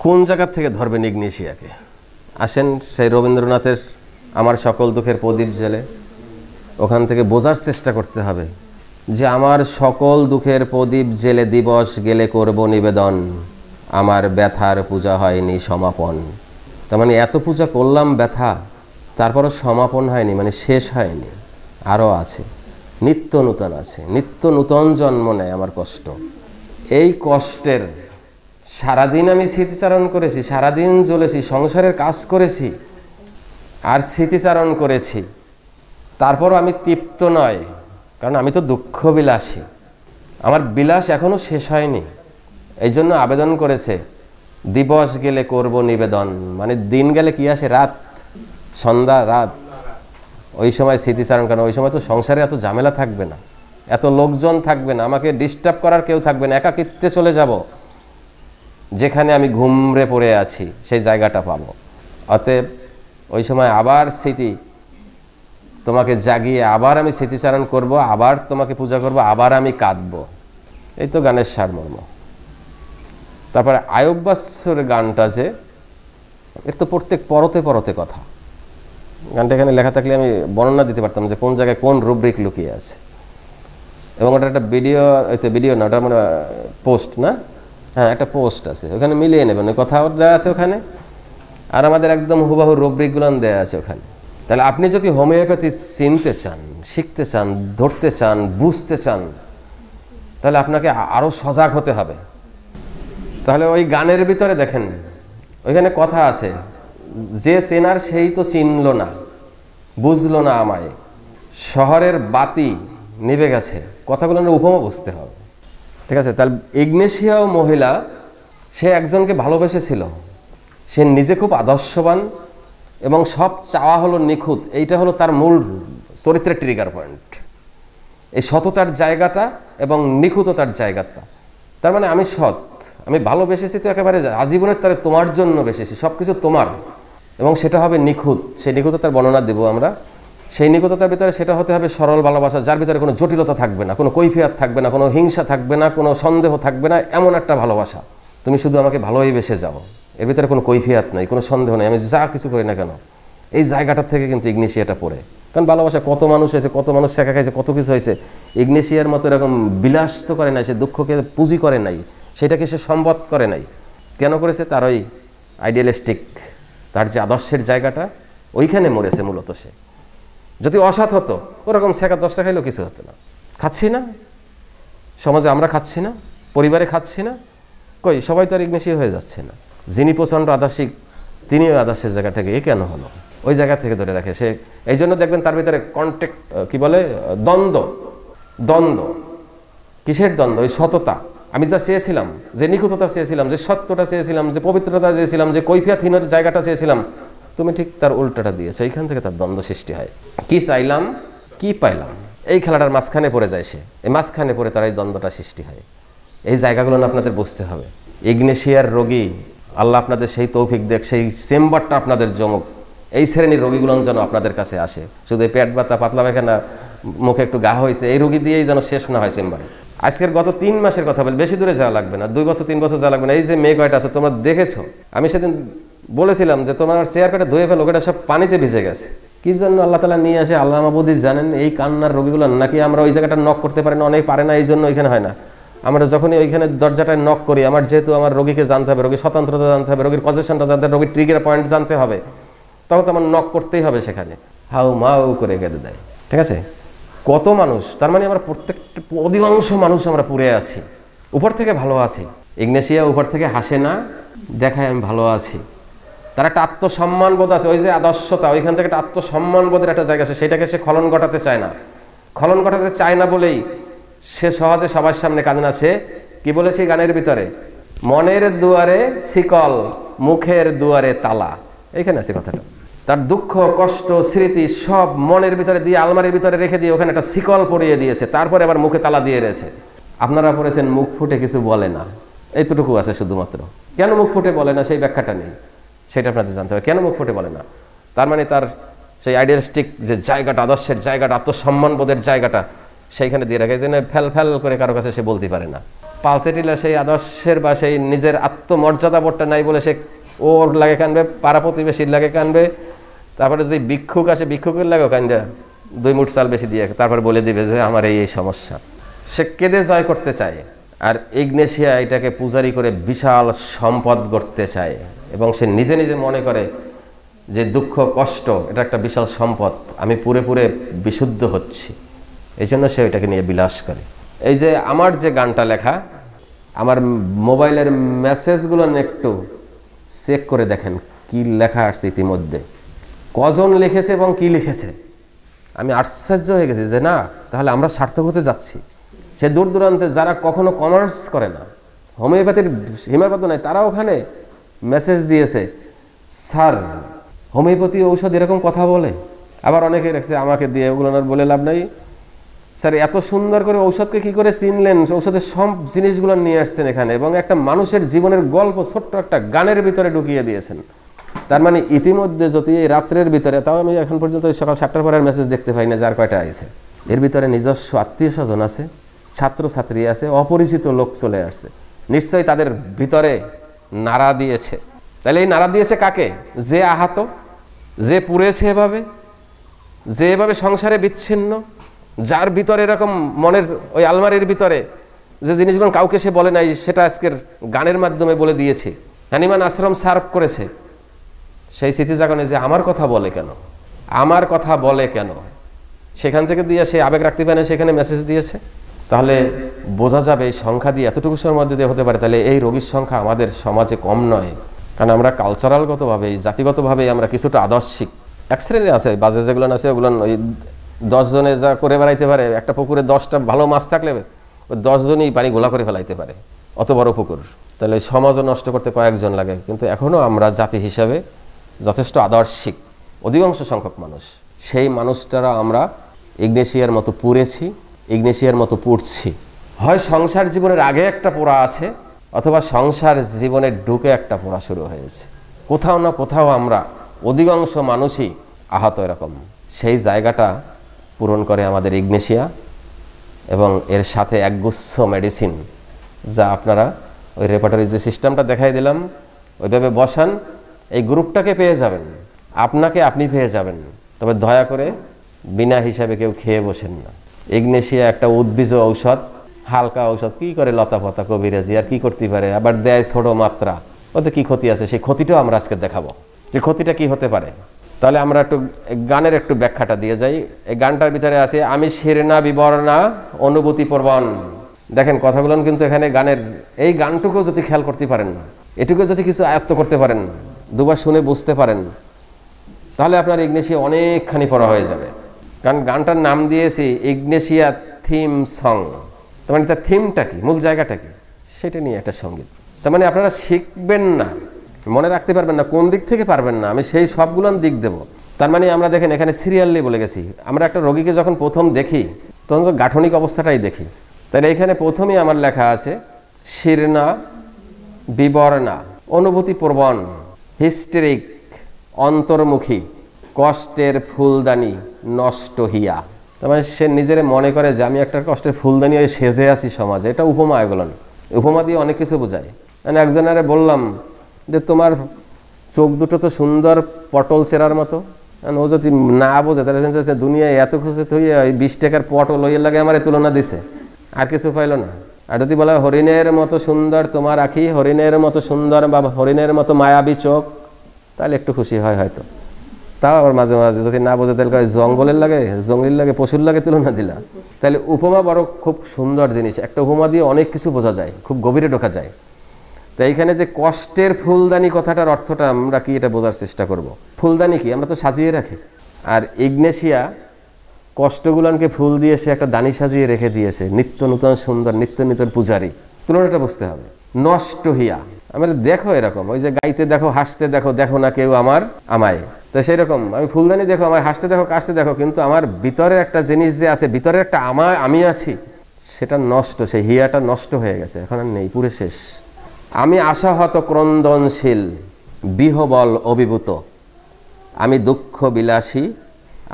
কোন জায়গা থেকে ধরবেন ইগনিশিয়াকে? আসেন সেই রবীন্দ্রনাথের আমার সকল দুঃখের প্রদীপ জেলে, ওখান থেকে বোঝার চেষ্টা করতে হবে যে আমার সকল দুঃখের প্রদীপ জেলে দিবস গেলে করব নিবেদন, আমার ব্যথার পূজা হয়নি সমাপন। তার মানে এত পূজা করলাম ব্যথা, তারপরও সমাপন হয়নি, মানে শেষ হয়নি, আরও আছে, নিত্য নূতন আছে, নিত্য নূতন জন্ম নেয় আমার কষ্ট। এই কষ্টের সারাদিন আমি স্মৃতিচারণ করেছি, সারাদিন জ্বলেছি, সংসারের কাজ করেছি আর স্মৃতিচারণ করেছি, তারপরও আমি তৃপ্ত নয়, কারণ আমি তো দুঃখ বিলাসী, আমার বিলাস এখনও শেষ হয়নি। এই জন্য আবেদন করেছে দিবস গেলে করব নিবেদন, মানে দিন গেলে কি আসে? রাত, সন্ধ্যা, রাত। ওই সময় স্মৃতিচারণ, কারণ ওই সময় তো সংসারে এত ঝামেলা থাকবে না, এত লোকজন থাকবে না, আমাকে ডিস্টার্ব করার কেউ থাকবে না, একাকিত্বে চলে যাব, যেখানে আমি ঘুমরে পড়ে আছি সেই জায়গাটা পাবো। অতএব ওই সময় আবার স্মৃতি তোমাকে জাগিয়ে আবার আমি স্মৃতিচারণ করব, আবার তোমাকে পূজা করব, আবার আমি কাঁদব। এই তো গানের সারমর্ম। তারপরে আয়ুব বাচ্চুর গানটা যে, এর তো প্রত্যেক পরতে পরতে কথা। গানটা এখানে লেখা থাকলে আমি বর্ণনা দিতে পারতাম যে কোন জায়গায় কোন রুব্রিক লুকিয়ে আছে। এবং ওটা একটা ভিডিও, হয়তো ভিডিও না, ওটা মানে পোস্ট না, হ্যাঁ একটা পোস্ট আছে, ওখানে মিলিয়ে নেবেন, ওই কথাও দেওয়া আছে ওখানে, আর আমাদের একদম হুবাহু রুব্রিকগুলো দেওয়া আছে ওখানে। তাহলে আপনি যদি হোমিওপ্যাথি চিনতে চান, শিখতে চান, ধরতে চান, বুঝতে চান, তাহলে আপনাকে আরও সজাগ হতে হবে। তাহলে ওই গানের ভিতরে দেখেন ওইখানে কথা আছে, যে চেনার সেই তো চিনল না, বুঝলো না আমায়, শহরের বাতি নিভে গেছে, কথাগুলো আমরা উপমা বুঝতে হবে, ঠিক আছে? তাহলে ইগনেশিয়াও মহিলা, সে একজনকে ভালোবেসেছিল, সে নিজে খুব আদর্শবান এবং সব চাওয়া হলো নিখুঁত, এইটা হলো তার মূল চরিত্রের ট্রিগার পয়েন্ট, এই সততার জায়গাটা এবং নিখুঁততার জায়গাটা। তার মানে আমি সৎ, আমি ভালোবেসেছি তো একেবারে আজীবনের তারে তোমার জন্য বেসেছি, সব কিছু তোমার, এবং সেটা হবে নিখুঁত। সেই নিখুঁততার বর্ণনা দেবো আমরা। সেই নিখুঁততার ভিতরে সেটা হতে হবে সরল ভালোবাসা, যার ভিতরে কোনো জটিলতা থাকবে না, কোনো কৈফিয়ত থাকবে না, কোনো হিংসা থাকবে না, কোনো সন্দেহ থাকবে না, এমন একটা ভালোবাসা তুমি শুধু আমাকে ভালোই বেসে যাও, এর ভিতরে কোনো কৈফিয়ত নেই, কোনো সন্দেহ নেই, আমি যা কিছু করি না কেন। এই জায়গাটার থেকে কিন্তু ইগনেশিয়াটা পড়ে। কারণ ভালোবাসা কত মানুষ হয়েছে, কত মানুষ শেখা খাইছে, কত কিছু হয়েছে, ইগনেশিয়ার মতো এরকম বিলাস তো করে নাই, সে দুঃখকে পুঁজি করে নাই, সেটাকে সে সম্পদ করে নাই। কেন করেছে? তার ওই আইডিয়ালিস্টিক, তার যে আদর্শের জায়গাটা, ওইখানে মরেছে মূলত সে। যদি অসৎ হতো, ওরকম শেখা 10টা খাইলেও কিছু হতো না। খাচ্ছি না, সমাজে আমরা খাচ্ছি না, পরিবারে খাচ্ছি না, কই সবাই তো আর ইগনেশিয়া হয়ে যাচ্ছে না। যিনি প্রচণ্ড আদর্শিক, তিনিও আদর্শের জায়গা থেকে এ কেন হলো, ওই জায়গা থেকে ধরে রাখে সে। এই জন্য দেখবেন তার ভিতরে কন্ট্যাক্ট, কি বলে, দ্বন্দ্ব। দ্বন্দ্ব কিসের দ্বন্দ্ব? ওই সততা, আমি যা চেয়েছিলাম, যে নিখুঁততা চেয়েছিলাম, যে সত্যটা চেয়েছিলাম, যে পবিত্রতা চেয়েছিলাম, যে কৈফিয়তহীন জায়গাটা চেয়েছিলাম, তুমি ঠিক তার উল্টাটা দিয়েছো। এইখান থেকে তার দ্বন্দ্ব সৃষ্টি হয়। কি চাইলাম, কি পাইলাম, এই খেলাটার মাঝখানে পড়ে যায় সে। এই মাঝখানে পড়ে তার এই দ্বন্দ্বটা সৃষ্টি হয়। এই জায়গাগুলো আপনাদের বুঝতে হবে। ইগনেশিয়ার রোগী, আল্লাহ আপনাদের সেই তৌফিক দেখ, সেই চেম্বারটা আপনাদের জমক, এই শ্রেণীর রোগীগুলো যেন আপনাদের কাছে আসে। শুধু এই পেট ব্যথা, পাতলা পায়খানা, মুখে একটু গা হয়েছে, এই রোগী দিয়েই যেন শেষ না হয় চেম্বারে। আজকের গত 3 মাসের কথা বলি, বেশি দূরে যাওয়া লাগবে না, 2 বছর 3 বছর যাওয়া লাগবে না। এই যে মেয়ে কয়টা আছে তোমরা দেখেছো, আমি সেদিন বলেছিলাম যে তোমার চেয়ার পেটে ধুয়ে ফেলো, ওটা সব পানিতে ভিজে গেছে। কি জন্য আল্লাহ তাআলা নিয়ে আসে আল্লাহ মাহবুদি জানেন। এই কান্নার রোগীগুলো নাকি আমরা ওই জায়গাটা নক করতে পারি না, অনেক পারে না, এই জন্য ওইখানে হয় না। আমরা যখনই ওইখানে দরজাটায় নক করি, আমার যেহেতু আমার রোগীকে জানতে হবে, রোগীর স্বতন্ত্রতা জানতে হবে, রোগীর পজিশনটা জানতে হবে, রোগীর ট্রিগার পয়েন্ট জানতে হবে, তখন তো আমার নক করতেই হবে সেখানে। হাউ মাউ করে কেঁদে দেয়, ঠিক আছে? কত মানুষ, তার মানে আমরা প্রত্যেকটা অধিকাংশ মানুষ আমরা পুড়ে আছি, উপর থেকে ভালো আছি। ইগনেশিয়া উপর থেকে হাসে না, দেখায় আমি ভালো আছি। তার একটা আত্মসম্মান বোধ আছে, ওই যে আদর্শতা, ওইখান থেকে একটা আত্মসম্মান বোধের একটা জায়গা আছে, সেটাকে সে খলন ঘটাতে চায় না। খলন ঘটাতে চায় না বলেই সে সহজে সবার সামনে কাঁদে না। সে কি বলেছে গানের ভিতরে, মনের দুয়ারে শিকল, মুখের দুয়ারে তালা, এইখানে আছে কথাটা। তার দুঃখ, কষ্ট, স্মৃতি সব মনের ভিতরে দিয়ে, আলমারির ভিতরে রেখে দিয়ে ওখানে একটা শিকল পরিয়ে দিয়েছে, তারপরে আবার মুখে তালা দিয়ে রয়েছে। আপনারা পড়েছেন মুখ ফুটে কিছু বলে না, এইটুকু আছে শুধুমাত্র। কেন মুখ ফুটে বলে না সেই ব্যাখ্যাটা নেই, সেটা আপনাদের জানতে হবে। কেন মুখ ফুটে বলে না? তার মানে তার সেই আইডিয়ালিস্টিক যে জায়গাটা, আদর্শের জায়গাটা, আত্মসম্মানবোধের জায়গাটা সেইখানে দিয়ে রাখে, যেন ফ্যাল ফ্যাল করে কারো কাছে সে বলতে পারে না। পালসেটিলা সেই আদর্শের বা সেই নিজের আত্মমর্যাদা বোধটা নাই বলে সে ওর লাগে কানবে, পাড়া প্রতিবেশীর লাগে কানবে, তারপরে যদি ভিক্ষুক আসে ভিক্ষুকের লাগেও কান্দা 2 মুঠ চাল বেশি দিয়ে তারপর বলে দিবে যে আমার এই সমস্যা। সে কেঁদে জয় করতে চায়। আর ইগনেশিয়া এটাকে পূজারি করে বিশাল সম্পদ গড়তে চায় এবং সে নিজে নিজে মনে করে যে দুঃখ কষ্ট এটা একটা বিশাল সম্পদ, আমি পুরে পুরে বিশুদ্ধ হচ্ছি, এই জন্য সে এটাকে নিয়ে বিলাস করে। এই যে আমার যে গানটা লেখা, আমার মোবাইলের মেসেজগুলো একটু চেক করে দেখেন কি লেখা আসছে ইতিমধ্যে, কজন লিখেছে এবং কি লিখেছে। আমি আশ্চর্য হয়ে গেছি যে না, তাহলে আমরা সার্থক হতে যাচ্ছি। সে দূর দূরান্তে যারা কখনো কমার্স করে না, হোমিওপ্যাথির হিমাপাত নাই, তারা ওখানে মেসেজ দিয়েছে, স্যার হোমিওপ্যাথি ঔষধ এরকম কথা বলে। আবার অনেকে রেখেছে আমাকে দিয়ে, ওগুলো আর বলে লাভ নাই, স্যার এত সুন্দর করে ঔষধকে কি করে চিনলেন, ঔষধের সব জিনিসগুলো নিয়ে আসছেন এখানে এবং একটা মানুষের জীবনের গল্প ছোট্ট একটা গানের ভিতরে ঢুকিয়ে দিয়েছেন। তার মানে ইতিমধ্যে যদি এই রাত্রের ভিতরে, তাও আমি এখন পর্যন্ত সকাল 7টার পরের মেসেজ দেখতে পাই না যার কয়টা আছে, এর ভিতরে নিজস্ব আত্মীয় স্বজন আছে, ছাত্রছাত্রী আছে, অপরিচিত লোক চলে আসছে, নিশ্চয়ই তাদের ভিতরে নাড়া দিয়েছে। তাহলে এই নাড়া দিয়েছে কাকে? যে আহত, যে পুড়েছে এভাবে, যে এভাবে সংসারে বিচ্ছিন্ন, যার ভিতরে এরকম মনের ওই আলমারির ভিতরে যে জিনিসগুলো কাউকে সে বলে নাই, সেটা আজকের গানের মাধ্যমে বলে দিয়েছে, হ্যানিম্যান আশ্রম সার্ভ করেছে সেই স্মৃতি জাগনে যে আমার কথা বলে কেন, আমার কথা বলে কেন, সেখান থেকে দিয়ে সে আবেগ রাখতে পারে, সেখানে মেসেজ দিয়েছে। তাহলে বোঝা যাবে এই সংখ্যা দিয়ে এতটুকু সময়ের মধ্যে দিয়ে হতে পারে, তাহলে এই রোগীর সংখ্যা আমাদের সমাজে কম নয়। কারণ আমরা কালচারালগতভাবে, জাতিগতভাবে আমরা কিছুটা আদর্শিক। এক শ্রেণী আছে বাজে যেগুলো আছে, ওগুলো ওই 10 জনে যা করে বেড়াইতে পারে, একটা পুকুরে 10টা ভালো মাছ থাকলে ওই 10 জনই পানি গোলা করে ফেলাইতে পারে, অত বড় পুকুর। তাহলে ওই সমাজও নষ্ট করতে কয়েকজন লাগে। কিন্তু এখনও আমরা জাতি হিসাবে যথেষ্ট আদর্শিক অধিকাংশ সংখ্যক মানুষ, সেই মানুষটারা আমরা ইগনেশিয়ার মতো পুড়েছি, ইগনেশিয়ার মতো পুড়ছি। হয় সংসার জীবনের আগে একটা পোড়া আছে, অথবা সংসার জীবনে ঢুকে একটা পোড়া শুরু হয়েছে। কোথাও না কোথাও আমরা অধিকাংশ মানুষই আহত এরকম। সেই জায়গাটা পূরণ করে আমাদের ইগনেশিয়া এবং এর সাথে একগুচ্ছ মেডিসিন, যা আপনারা ওই রেপার্টরি যে সিস্টেমটা দেখাই দিলাম ওইভাবে বসান, এই গ্রুপটাকে পেয়ে যাবেন, আপনাকে আপনি পেয়ে যাবেন। তবে দয়া করে বিনা হিসাবে কেউ খেয়ে বসেন না। ইগনেশিয়া একটা উদ্ভিজ ঔষধ, হালকা ঔষধ, কী করে লতা পাতা কবিরাজি আর কি করতে পারে, আবার দেয় ছোটো মাত্রা, ওতে কী ক্ষতি আছে সেই ক্ষতিটাও আমরা আজকে দেখাবো, যে ক্ষতিটা কি হতে পারে। তাহলে আমরা একটু গানের একটু ব্যাখ্যাটা দিয়ে যাই। এই গানটার ভিতরে আছে, আমি শিরনা বিবর্ণা অনুভূতি প্রবণ। দেখেন কথাগুলো কিন্তু এখানে গানের এই গানটুকু যদি খেয়াল করতে পারেন, এটুকু যদি কিছু আয়ত্ত করতে পারেন, দুবার শুনে বুঝতে পারেন, তাহলে আপনার ইগনেশিয়া অনেকখানি পড়া হয়ে যাবে। কারণ গানটার নাম দিয়েছি ইগনেশিয়া থিম সং। তার মানে তার থিমটা কি, মূল জায়গাটা কি, সেটা নিয়ে একটা সঙ্গীত। তার মানে আপনারা শিখবেন না, মনে রাখতে পারবেন না, কোন দিক থেকে পারবেন না, আমি সেই সবগুলো দিক দেব। তার মানে আমরা দেখেন এখানে সিরিয়ালি বলে গেছি। আমরা একটা রোগীকে যখন প্রথম দেখি তখন তো গাঠনিক অবস্থাটাই দেখি। তাহলে এখানে প্রথমেই আমার লেখা আছে শিরনা বিবর্ণা অনুভূতি প্রবণ, হিস্টেরিক অন্তর্মুখী, কষ্টের ফুলদানি নষ্ট হিয়া। তার মানে সে নিজের মনে করে যে আমি একটা কষ্টের ফুলদানি হয়ে সেজে আছি সমাজে। এটা উপমা, এগুলো উপমা দিয়ে অনেক কিছু বোঝায়। মানে একজনারে বললাম যে তোমার চোখ দুটো তো সুন্দর পটল চেরার মতো, ও যদি না বোঝে তাহলে দুনিয়ায় এত খুশি হইয়ে ওই 20 টাকার পটল ওই লাগে আমার তুলনা দিছে, আর কিছু পাইল না। আর যদি বলা হরিণের মতো সুন্দর তোমার আখি, হরিণের মতো সুন্দর বা হরিণের মতো মায়াবী চোখ, তাহলে একটু খুশি হয় হয়তো। তাও আবার মাঝে মাঝে যদি না বোঝে তাহলে জঙ্গলের লাগে, জঙ্গলির লাগে, পশুর লাগে তুলনা দিলা। তাহলে উপমা বড় খুব সুন্দর জিনিস। একটা উপমা দিয়ে অনেক কিছু বোঝা যায়, খুব গভীরে ঢোকা যায়। তো এইখানে যে কষ্টের ফুলদানি কথাটার অর্থটা আমরা কি এটা বোঝার চেষ্টা করব। ফুলদানি কি, আমরা তো সাজিয়ে রাখি, আর ইগনেশিয়া কষ্টগুলোকে ফুল দিয়ে সে একটা দানি সাজিয়ে রেখে দিয়েছে, নিত্য নূতন সুন্দর, নিত্য নূতন পূজারী। তুলনাটা বুঝতে হবে। নষ্ট হিয়া, আমরা দেখো এরকম, ওই যে গাইতে দেখো, হাসতে দেখো, দেখো না কেউ আমার আমায়। তো সেই রকম আমি ফুলদানি দেখো, আমার হাসতে দেখো, কাশতে দেখো, কিন্তু আমার ভিতরে একটা জিনিস যে আছে, ভিতরে একটা আমি আছি, সেটা নষ্ট, সেই হিয়াটা নষ্ট হয়ে গেছে, এখন আর নেই, পুরো শেষ। আমি আশাহত ক্রন্দনশীল, বিহবল অভিভূত, আমি দুঃখ বিলাসী,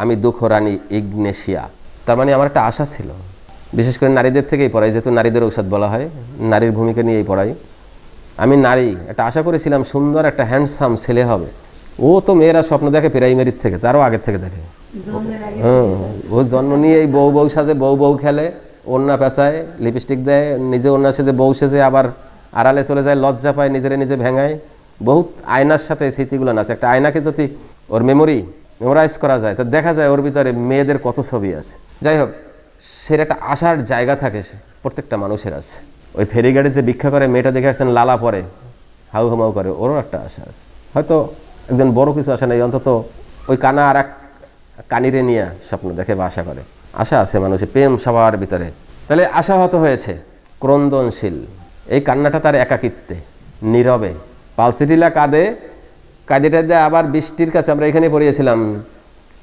আমি দুঃখরানী ইগনেশিয়া। তার মানে আমার একটা আশা ছিল, বিশেষ করে নারীদের থেকেই পড়াই, যেহেতু নারীদের ঔষধ বলা হয়, নারীর ভূমিকা নিয়েই পড়াই। আমি নারী, একটা আশা করেছিলাম সুন্দর একটা হ্যান্ডসাম ছেলে হবে। ও তো মেয়েরা স্বপ্ন দেখে প্রাইমারির থেকে, তারও আগের থেকে দেখে। ও জন্ম নিয়ে এই বউ বউ সাজে, বউ বউ খেলে, ওড়না পেঁচায়, লিপস্টিক দেয়, নিজে ওড়না সেজে বউ সেজে আবার আড়ালে চলে যায়, লজ্জা পায়, নিজেরে নিজে ভেঙায়। বহুত আয়নার সাথে এই স্মৃতিগুলো আছে। একটা আয়নাকে যদি ওর মেমোরাইজ করা যায়, তো দেখা যায় ওর ভিতরে মেয়েদের কত ছবি আছে। যাই হোক, সের একটা আশার জায়গা থাকে, প্রত্যেকটা মানুষের আছে। ওই ফেরিঘাটে যে ভিক্ষা করে মেয়েটা দেখে আসছেন, লালা পরে হাউ হামাউ করে, ওরও একটা আশা আছে। হয়তো একজন বড় কিছু আশা নেই, অন্তত ওই কানা আর এক কানিরে নিয়ে স্বপ্ন দেখে বা আশা করে। আশা আছে মানুষের, প্রেম সবার ভিতরে। তাহলে আশাহত হয়েছে, ক্রন্দনশীল। এই কান্নাটা তার একাকিত্বে, নীরবে। পালসিটিলা কাঁদে, কাঁদিটাতে আবার বৃষ্টির কাছে, আমরা এখানে পড়িয়েছিলাম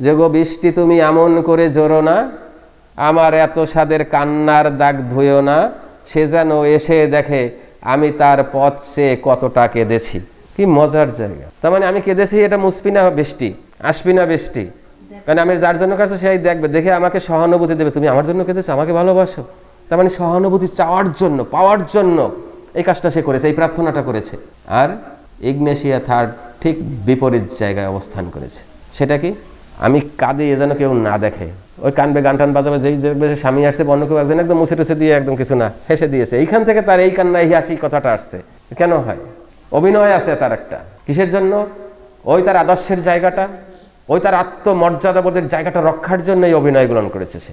যে গো বৃষ্টি তুমি এমন করে জোরো না, আমার এত স্বাদের কান্নার দাগ ধুয়ো না, সে যেন এসে দেখে আমি তার পথ চেয়ে কতটা কেঁদেছি। কি মজার জায়গা। তার মানে আমি কেঁদেছি, এটা মুছবি না বৃষ্টি, আসবি না বৃষ্টি, কারণ আমি যার জন্য কাছে সেই দেখবে, দেখে আমাকে সহানুভূতি দেবে, তুমি আমার জন্য কেঁদেছো, আমাকে ভালোবাসো। তার মানে সহানুভূতি চাওয়ার জন্য, পাওয়ার জন্য এই কাজটা সে করেছে, এই প্রার্থনাটা করেছে। আর ইগনেশিয়া থার্ড ঠিক বিপরীত জায়গায় অবস্থান করেছে। সেটা কি? আমি কাঁদি এ যেন কেউ না দেখে। ওই কানবে, গান টান বাজাবে, যেই দেখবে স্বামী আসছে, অন্য কেউ একজন একদম মুছে টুছে দিয়ে একদম কিছু না হেসে দিয়েছে। এইখান থেকে তার এই কান্না, এই হাসি কথাটা আসছে। কেন হয়? অভিনয় আছে তার একটা। কিসের জন্য? ওই তার আদর্শের জায়গাটা, ওই তার আত্মমর্যাদাবোধের জায়গাটা রক্ষার জন্য এই অভিনয়গুলো করেছে সে।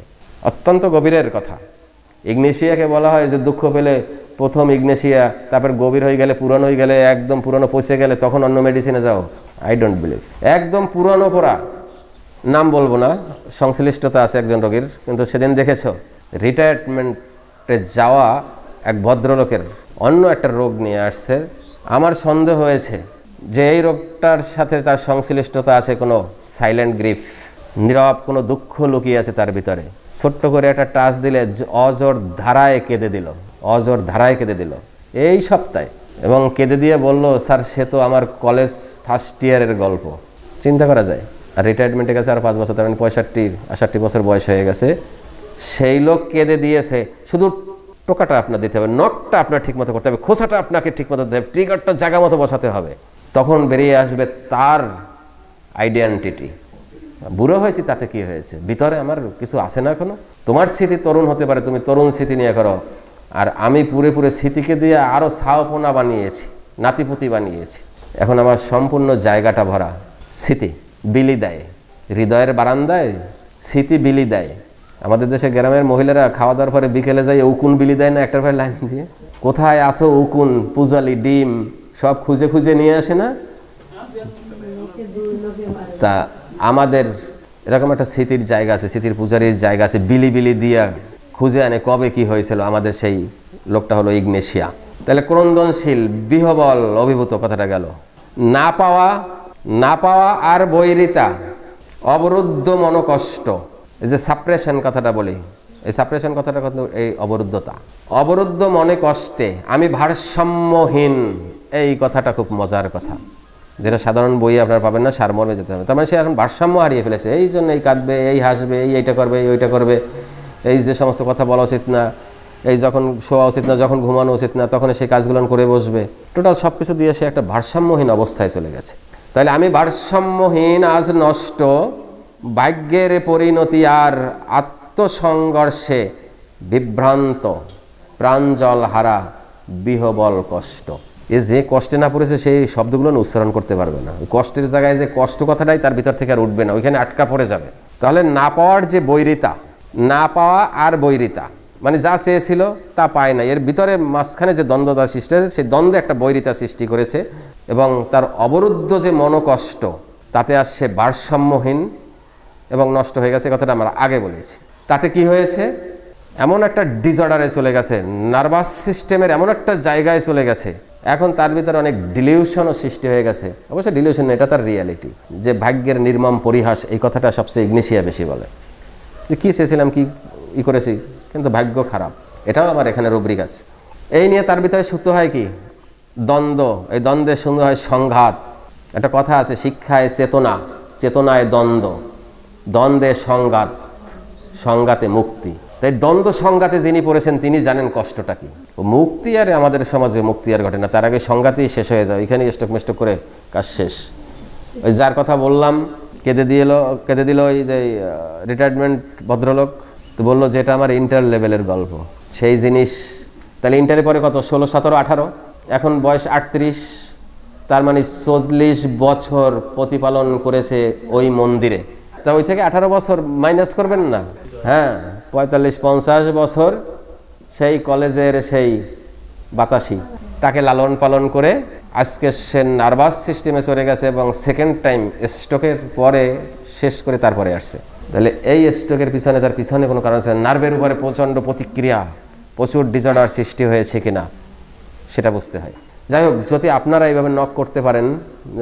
অত্যন্ত গভীরের কথা। ইগনেশিয়াকে বলা হয় যে দুঃখ পেলে প্রথম ইগনেশিয়া, তারপর গভীর হয়ে গেলে, পুরনো হয়ে গেলে, একদম পুরনো পচে গেলে তখন অন্য মেডিসিনে যাও। I don't believe. একদম পুরনো পড়া, নাম বলবো না, সংশ্লিষ্টতা আছে একজন রোগীর, কিন্তু সেদিন দেখেছো রিটায়ারমেন্টে যাওয়া এক ভদ্রলোকের অন্য একটা রোগ নিয়ে আসছে। আমার সন্দেহ হয়েছে যে এই রোগটার সাথে তার সংশ্লিষ্টতা আছে কোনো সাইলেন্ট গ্রিফ, নীরব কোনো দুঃখ লুকিয়ে আছে তার ভিতরে। ছোট্ট করে একটা টাচ দিলে অজর ধারায় কেঁদে দিল, অজর ধারায় কেঁদে দিল এই সপ্তাহে। এবং কেঁদে দিয়ে বলল, স্যার সে তো আমার কলেজ ফার্স্ট ইয়ারের গল্প। চিন্তা করা যায়। আর রিটায়ারমেন্টে গেছে আর 5 বছর, তার মানে 65-68 বছর বয়স হয়ে গেছে। সেই লোক কেঁদে দিয়েছে। শুধু টোকাটা আপনার দিতে হবে, নখটা আপনার ঠিকমতো করতে হবে, খোসাটা আপনাকে ঠিকমতো দিতে হবে, ট্রিগারটা জায়গা মতো বসাতে হবে। তখন বেরিয়ে আসবে তার আইডেন্টিটি। বুড়ো হয়েছি তাতে কি হয়েছে, ভিতরে আমার কিছু আছে না এখনো। তোমার স্মৃতি তরুণ হতে পারে, তুমি তরুণ স্মৃতি নিয়ে করো। আর আমি পুরে স্মৃতিকে দিয়ে আরও ছাওপনা বানিয়েছি, নাতিপুতি বানিয়েছি। এখন আমার সম্পূর্ণ জায়গাটা ভরা স্মৃতি। বিলি দেয় হৃদয়ের বারান্দায়, স্মৃতি বিলি দেয়। আমাদের দেশে গ্রামের মহিলারা খাওয়া দাওয়ার পরে বিকেলে যায়, উকুন বিলি দেয় না একটার পরে লাইন দিয়ে? কোথায় আসো উকুন, পুজালি, ডিম সব খুঁজে খুঁজে নিয়ে আসে না? তা আমাদের এরকম একটা স্মৃতির জায়গা আছে, স্মৃতির পূজারির জায়গা আছে, বিলি বিলি দিয়া খুঁজে আনে কবে কি হয়েছিল। আমাদের সেই লোকটা হলো ইগনেশিয়া। তাহলে ক্রন্দনশীল, বিহবল, অভিভূত কথাটা গেল। না পাওয়া, না পাওয়া আর বৈরিতা, অবরুদ্ধ মনোকষ্ট। এই যে সাপ্রেশন কথাটা বলি, এই সাপ্রেশন কথাটা কিন্তু এই অবরুদ্ধতা, অবরুদ্ধ মনে কষ্টে আমি ভারসাম্যহীন। এই কথাটা খুব মজার কথা, যেটা সাধারণ বই আপনারা পাবেন না, সারমর্মে যেতে হবে। তার মানে সে এখন ভারসাম্য হারিয়ে ফেলেছে। এই জন্য এই কাঁদবে, এই হাসবে, এইটা করবে, ওইটা করবে, এই যে সমস্ত কথা বলা উচিত না, এই যখন শোয়া উচিত না, যখন ঘুমানো উচিত না, তখন সেই কাজগুলো করে বসবে। টোটাল সব কিছু দিয়ে সে একটা ভারসাম্যহীন অবস্থায় চলে গেছে। তাহলে আমি ভারসাম্যহীন, আজ নষ্ট, ভাগ্যের পরিণতি আর আত্মসংঘর্ষে বিভ্রান্ত, প্রাঞ্জল হারা, বিহবল কষ্ট। এ যে কষ্টে না পড়েছে সেই শব্দগুলো উচ্চারণ করতে পারবে না। ওই কষ্টের জায়গায় যে কষ্ট কথাটাই তার ভিতর থেকে আর উঠবে না, ওইখানে আটকা পড়ে যাবে। তাহলে না পাওয়ার যে বৈরিতা, না পাওয়া আর বৈরিতা, মানে যা চেয়েছিল তা পায় না, এর ভিতরে মাঝখানে যে দ্বন্দ্বতা সৃষ্টি হয়েছে, সেই দ্বন্দ্বে একটা বৈরিতা সৃষ্টি করেছে। এবং তার অবরুদ্ধ যে মনোকষ্ট, তাতে আসছে ভারসাম্যহীন এবং নষ্ট হয়ে গেছে, কথাটা আমরা আগে বলেছি। তাতে কি হয়েছে? এমন একটা ডিসঅর্ডারে চলে গেছে, নার্ভাস সিস্টেমের এমন একটা জায়গায় চলে গেছে। এখন তার ভিতরে অনেক ডিলিউশনও সৃষ্টি হয়ে গেছে। অবশ্যই ডিলিউশন, এটা তার রিয়ালিটি। যে ভাগ্যের নির্মম পরিহাস, এই কথাটা সবচেয়ে ইগনেশিয়া বেশি বলে। যে কী চেয়েছিলাম, কি করেছি, কিন্তু ভাগ্য খারাপ। এটাও আমার এখানে রুব্রিক আছে। এই নিয়ে তার ভিতরে সুতো হয় কি দ্বন্দ্ব, এই দ্বন্দ্বের সুন্দর হয় সংঘাত। একটা কথা আছে, শিক্ষায় চেতনা, চেতনায় দ্বন্দ্ব, দ্বন্দ্বে সংঘাত, সংঘাতে মুক্তি। তো তাই দ্বন্দ্ব সংঘাতে যিনি পড়েছেন তিনি জানেন কষ্টটা কি। মুক্তি আর আমাদের সমাজে মুক্তি আর ঘটে না, তার আগে সংঘাতেই শেষ হয়ে যায়, এখানেই স্টক মেস্টক করে কাজ শেষ। ওই যার কথা বললাম কেঁদে দিল ওই যে রিটায়ারমেন্ট ভদ্রলোক, তো বললো যে এটা আমার ইন্টার লেভেলের গল্প। সেই জিনিস তাহলে ইন্টারে পরে কত 16, 17, 18, এখন বয়স 38, তার মানে 40 বছর প্রতিপালন করেছে ওই মন্দিরে। তা ওই থেকে 18 বছর মাইনাস করবেন না, হ্যাঁ 45-50 বছর সেই কলেজের সেই বাতাসি, তাকে লালন পালন করে আজকে সে নার্ভাস সিস্টেমে চলে গেছে এবং সেকেন্ড টাইম স্ট্রোকের পরে শেষ করে তারপরে আসছে। তাহলে এই স্ট্রোকের পিছনে তার পিছনে কোনো কারণ আছে, নার্ভের উপরে প্রচণ্ড প্রতিক্রিয়া, প্রচুর ডিসঅর্ডার সৃষ্টি হয়েছে কিনা সেটা বুঝতে হয়। যাই হোক, যদি আপনারা এইভাবে নক করতে পারেন,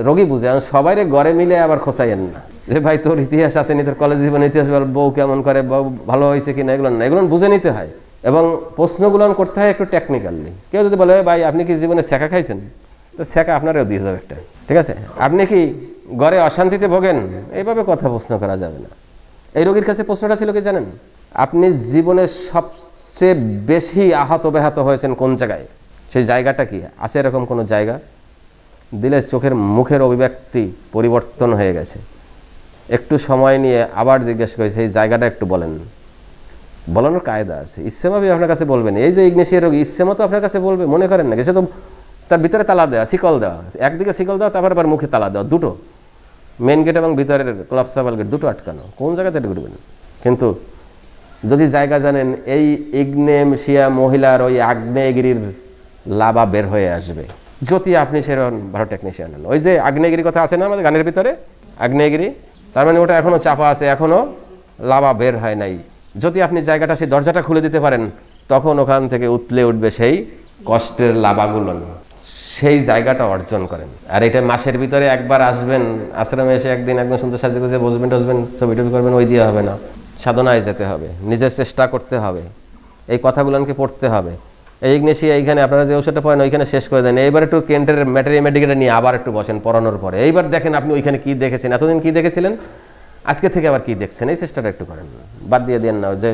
রোগী বুঝে সবাই গড়ে মিলে আবার খোঁচাইয়েন না যে ভাই তোর ইতিহাস আছে নি, তোর কলেজ জীবনের ইতিহাস, বউ কেমন করে, বউ ভালো হয়েছে কিনা, এগুলো না, এগুলো বুঝে নিতে হয় এবং প্রশ্নগুলো করতে হয় একটু টেকনিক্যালি। কেউ যদি বলে ভাই আপনি কি জীবনে ছেঁকা খাইছেন, তো ছেঁকা আপনারও দিয়ে যাবে একটা, ঠিক আছে। আপনি কি ঘরে অশান্তিতে ভোগেন, এইভাবে কথা প্রশ্ন করা যাবে না। এই রোগীর কাছে প্রশ্নটা ছিল কি জানেন, আপনি জীবনে সবচেয়ে বেশি আহত ব্যাহত হয়েছেন কোন জায়গায়, সেই জায়গাটা কি আছে, এরকম কোনো জায়গা দিলে চোখের মুখের অভিব্যক্তি পরিবর্তন হয়ে গেছে। একটু সময় নিয়ে আবার জিজ্ঞেস করে সেই জায়গাটা একটু বলেন, বলানোর কায়দা আছে, ইচ্ছেভাবে আপনার কাছে বলবেন। এই যে ইগনেশিয়া রোগী ইচ্ছে মতো আপনার কাছে বলবে, মনে করেন না সে তো তার ভিতরে তালা দেওয়া, শিকল দেওয়া, একদিকে শিকল দেওয়া, তারপর আবার মুখে তালা দেওয়া, দুটো মেন গেট এবং ভিতরের ক্লাবসাবাল গেট দুটো আটকানো, কোন জায়গাতে ঢুকবেন। কিন্তু যদি জায়গা জানেন, এই ইগনেশিয়া মহিলার ওই আগ্নেয়গিরির লাভা বের হয়ে আসবে যদি আপনি সেরকম ভালো টেকনিশিয়ান হন। ওই যে আগ্নেয়গিরি কথা আছে না আমাদের গানের ভিতরে, আগ্নেয়গিরি, তার মানে ওটা এখনও চাপা আছে, এখনও লাভা বের হয় নাই। যদি আপনি জায়গাটা সেই দরজাটা খুলে দিতে পারেন, তখন ওখান থেকে উতলে উঠবে সেই কষ্টের লাভাগুলো, সেই জায়গাটা অর্জন করেন। আর এটা মাসের ভিতরে একবার আসবেন আশ্রমে, এসে একদিন একদম সুন্দর সাজে গুজে বসবেন ছবি টবি করবেন, ওই দিয়ে হবে না। সাধনায় যেতে হবে, নিজের চেষ্টা করতে হবে, এই কথাগুলোকে পড়তে হবে। এই ইগনেশিয়া এইখানে আপনারা যে ওষুধটা পড়েন ওইখানে শেষ করে দেন, এইবার একটু কেন্টের মেডিকেলটা নিয়ে আবার একটু বসেন পড়ানোর পরে, এইবার দেখেন আপনি ওইখানে কী দেখেছেন, এতদিন কী দেখেছিলেন, আজকে থেকে আবার কী দেখছেন, এই চেষ্টাটা একটু করেন। বাদ দিয়ে দেন না যে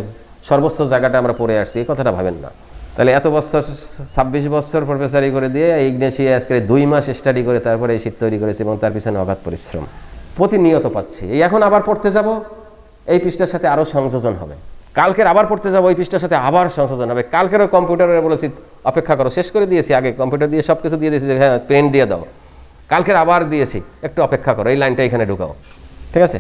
সর্বোচ্চ জায়গাটা আমরা পড়ে আসছি, এই কথাটা ভাবেন না। তাহলে এত বছর 26 বছর প্রফেসারি করে দিয়ে ইগনেশিয়া আজকে 2 মাস স্টাডি করে তারপরে এই শীত তৈরি করেছে এবং তার পিছনে অগাধ পরিশ্রম প্রতিনিয়ত পাচ্ছি। এই এখন আবার পড়তে যাব, এই পৃষ্ঠার সাথে আরও সংযোজন হবে, কালকের আবার পড়তে যাবো, ওই পৃষ্ঠার সাথে আবার সংশোধন হবে। কালকেরও কম্পিউটারে বলেছি অপেক্ষা করো, শেষ করে দিয়েছি, আগে কম্পিউটার দিয়ে সব কিছু দিয়ে দিয়েছি যে হ্যাঁ পেন দিয়ে দাও, কালকের আবার দিয়েছি, একটু অপেক্ষা করো, এই লাইনটা এখানে ঢুকাও, ঠিক আছে।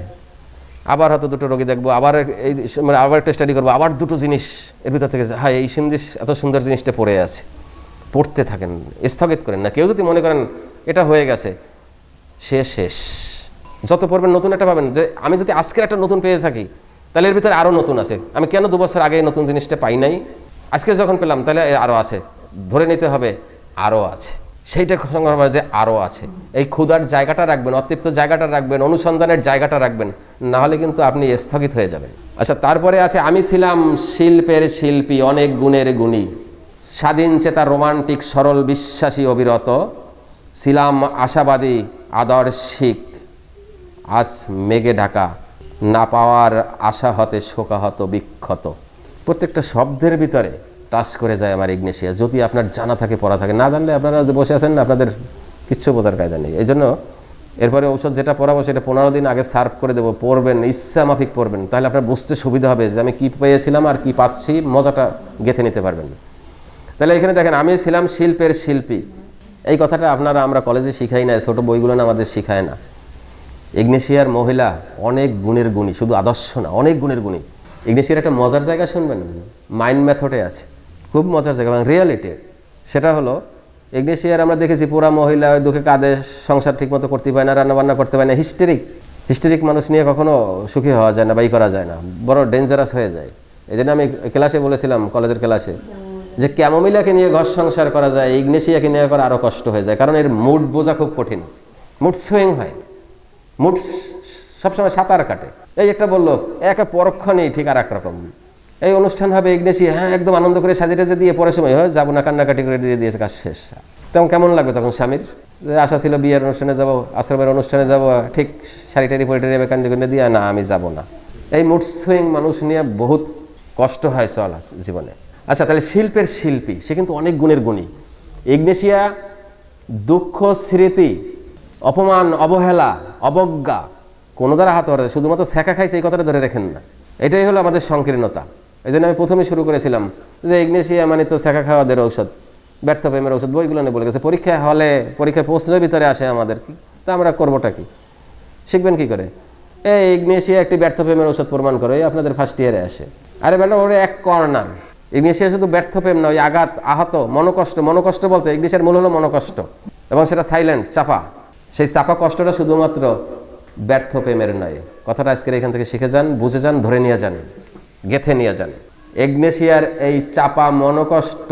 আবার হয়তো দুটো রোগী দেখবো, আবার এই মানে আবার একটা স্টাডি করবো, আবার দুটো জিনিস এর ভিতর থেকে, হ্যাঁ এই এত সুন্দর জিনিসটা পড়ে আছে, পড়তে থাকেন, স্থগিত করেন না। কেউ যদি মনে করেন এটা হয়ে গেছে, শেষ, যত পড়বেন নতুন একটা পাবেন। যে আমি যদি আজকের একটা নতুন পেয়ে থাকি, তাহলে এর ভিতরে আরও নতুন আছে, আমি কেন 2 বছর আগে নতুন জিনিসটা পাই নাই, আজকে যখন পেলাম তাহলে আরও আছে, ধরে নিতে হবে আরও আছে, সেইটা সংগ্রহ করা যে আরও আছে। এই ক্ষুধার জায়গাটা রাখবেন, অতৃপ্ত জায়গাটা রাখবেন, অনুসন্ধানের জায়গাটা রাখবেন, না হলে কিন্তু আপনি স্থগিত হয়ে যাবেন। আচ্ছা, তারপরে আছে আমি ছিলাম শিল্পের শিল্পী, অনেক গুণের গুণী, স্বাধীন চেতা রোমান্টিক, সরল বিশ্বাসী অবিরত, ছিলাম আশাবাদী আদর্শিক, আজ মেঘে ঢাকা, না পাওয়ার আশা হতে শোকাহত বিক্ষত। প্রত্যেকটা শব্দের ভিতরে টাচ করে যায় আমার ইগনেশিয়া, যদি আপনার জানা থাকে পড়া থাকে। না জানলে আপনারা বসে আছেন না, আপনাদের কিচ্ছু বোঝার কায়দা নেই। এই জন্য এরপরে ঔষধ যেটা পড়াবো সেটা 15 দিন আগে সার্ভ করে দেবো, পড়বেন, ইচ্ছা মাফিক পড়বেন, তাহলে আপনার বুঝতে সুবিধা হবে যে আমি কী পেয়েছিলাম আর কি পাচ্ছি, মজাটা গেঁথে নিতে পারবেন। তাহলে এখানে দেখেন আমি ছিলাম শিল্পের শিল্পী, এই কথাটা আমরা কলেজে শিখাই না, ছোটো বইগুলো না আমাদের শিখায় না। ইগনেশিয়ার মহিলা অনেক গুণের গুণী, শুধু আদর্শ না, অনেক গুণের গুণী। ইগনেশিয়ার একটা মজার জায়গা শুনবেন, মাইন্ড মেথডে আছে, খুব মজার জায়গা এবং রিয়ালিটি। সেটা হলো ইগনেশিয়ার আমরা দেখেছি পুরা মহিলা ওই দুঃখে কাঁদে, সংসার ঠিকমতো করতে পারে না, রান্নাবান্না করতে পারে না, হিস্টেরিক মানুষ নিয়ে কখনো সুখী হওয়া যায় না, বাই করা যায় না, বড় ডেঞ্জারাস হয়ে যায়। এই জন্য আমি ক্লাসে বলেছিলাম, কলেজের ক্লাসে, যে ক্যামোমিলাকে নিয়ে ঘর সংসার করা যায়, ইগনেশিয়াকে নিয়ে করা আরও কষ্ট হয়ে যায়, কারণ এর মুড বোঝা খুব কঠিন, মুড সুইং হয়, মুড সবসময় সাঁতার কাটে। এই একটা বললো একে পরক্ষণেই ঠিক আর এক রকম। এই অনুষ্ঠান হবে ইগনেশিয়া, হ্যাঁ একদম আনন্দ করে সাজে টাজে দিয়ে পরে সময় হয় যাবো না, কান্নাকাটি করে দিয়ে দিয়েছে, কাজ শেষ। তেমন কেমন লাগবে তখন স্বামীর? আশা ছিল বিয়ের অনুষ্ঠানে যাব, আশ্রমের অনুষ্ঠানে যাব, ঠিক শাড়ি টাড়ি পরে টাড়ি কান্দি করে দিয়ে, না আমি যাব না। এই মুড সুইং মানুষ নিয়ে বহুত কষ্ট হয় চলা জীবনে। আচ্ছা, তাহলে শিল্পের শিল্পী সে কিন্তু অনেক গুণের গুণী। ইগনেশিয়া দুঃখ, স্মৃতি, অপমান, অবহেলা, অবজ্ঞা কোনো দ্বারা হাত ধরে, শুধুমাত্র ছ্যাঁকা খাইছে এই কথাটা ধরে রেখেন না। এটাই হলো আমাদের সংকীর্ণতা। এই জন্য আমি প্রথমে শুরু করেছিলাম যে ইগনেশিয়া মানে তো ছ্যাঁকা খাওয়াদের ঔষধ, ব্যর্থ প্রেমের ঔষধ, বইগুলো নিয়ে বলে গেছে। পরীক্ষা হলে পরীক্ষার প্রশ্নের ভিতরে আসে আমাদের, কি তা আমরা করবোটা কি, শিখবেন কি করে? এই ইগনেশিয়া একটি ব্যর্থ প্রেমের ঔষধ প্রমাণ করে, এই আপনাদের ফার্স্ট ইয়ারে আসে। আরে বেটা, ওরে এক কর্নার। ইগনেশিয়া শুধু ব্যর্থ প্রেম নয়, আঘাত, আহত, মনোকষ্ট। মনোকষ্ট বলতে ইগনেশিয়ার মূল হলো মনোকষ্ট, এবং সেটা সাইলেন্ট, চাপা। সেই চাপা কষ্টটা শুধুমাত্র ব্যর্থ প্রেমের নয়। কথাটা আজকের এখান থেকে শিখে যান, বুঝে যান, ধরে নিয়ে যান, গেথে নিয়ে যান। ইগনেশিয়ার এই চাপা মনোকষ্ট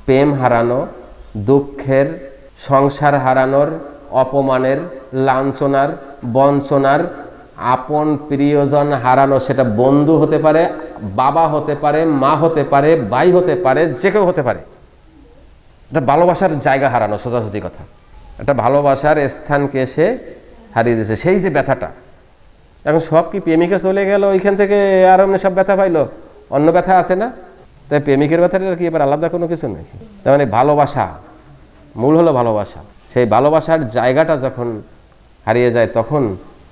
প্রেম হারানো, দুঃখের, সংসার হারানোর, অপমানের, লাঞ্ছনার, বঞ্চনার, আপন প্রিয়জন হারানো। সেটা বন্ধু হতে পারে, বাবা হতে পারে, মা হতে পারে, ভাই হতে পারে, যে কেউ হতে পারে। এটা ভালোবাসার জায়গা হারানো, সোজাসুজি কথা। এটা ভালোবাসার স্থানকে সে হারিয়ে দিয়েছে। সেই যে ব্যথাটা, এখন সব কি প্রেমিকা চলে গেল ওইখান থেকে আর এমনি সব ব্যথা পাইলো? অন্য ব্যথা আছে না? তাই প্রেমিকের ব্যথাটা কি এবার আলাদা কোনো কিছু নাকি? তার মানে ভালোবাসা, মূল হলো ভালোবাসা। সেই ভালোবাসার জায়গাটা যখন হারিয়ে যায়, তখন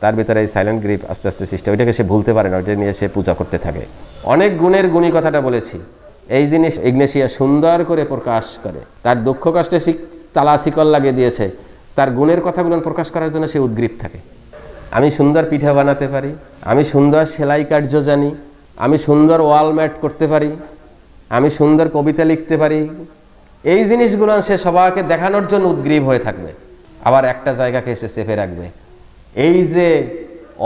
তার ভিতরে এই সাইলেন্ট গ্রিপ আস্তে আস্তে সৃষ্টি। ওইটাকে সে ভুলতে পারে না, ওইটা নিয়ে সে পূজা করতে থাকে। অনেক গুণের গুণী কথাটা বলেছি। এই জিনিস ইগনেশিয়া সুন্দর করে প্রকাশ করে। তার দুঃখ কষ্টে তালা শিকল লাগিয়ে দিয়েছে, তার গুণের কথাগুলো প্রকাশ করার জন্য সে উদ্গ্রীব থাকে। আমি সুন্দর পিঠা বানাতে পারি, আমি সুন্দর সেলাই কার্য জানি, আমি সুন্দর ওয়াল ম্যাট করতে পারি, আমি সুন্দর কবিতা লিখতে পারি। এই জিনিসগুলো সে সবাইকে দেখানোর জন্য উদ্গ্রীব হয়ে থাকবে। আবার একটা জায়গাকে সে চেপে রাখবে। এই যে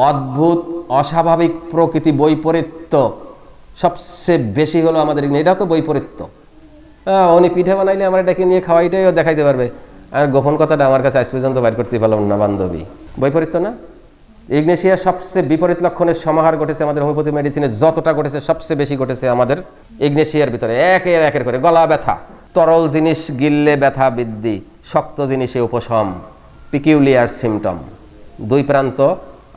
অদ্ভুত, অস্বাভাবিক প্রকৃতি, বৈপরীত্য সবচেয়ে বেশি হলো আমাদের। এটাও তো বৈপরীত্য। উনি পিঠা বানাইলে আমার এটাকে নিয়ে খাওয়াইটাই দেখাইতে পারবে, আর গোপন কথাটা আমার কাছে আজ পর্যন্ত বাইর করতে পারলাম না। বান্ধবী, বৈপরীত্য না? ইগনেশিয়া সবচেয়ে বিপরীত লক্ষণের সমাহার ঘটেছে আমাদের হোমিওপ্যাথি মেডিসিনে। যতটা ঘটেছে সবচেয়ে বেশি ঘটেছে আমাদের ইগনেশিয়ার ভিতরে। একের করে গলা ব্যথা, তরল জিনিস গিললে ব্যথা বৃদ্ধি, শক্ত জিনিসে উপশম, পিকিউলিয়ার সিমটম, দুই প্রান্ত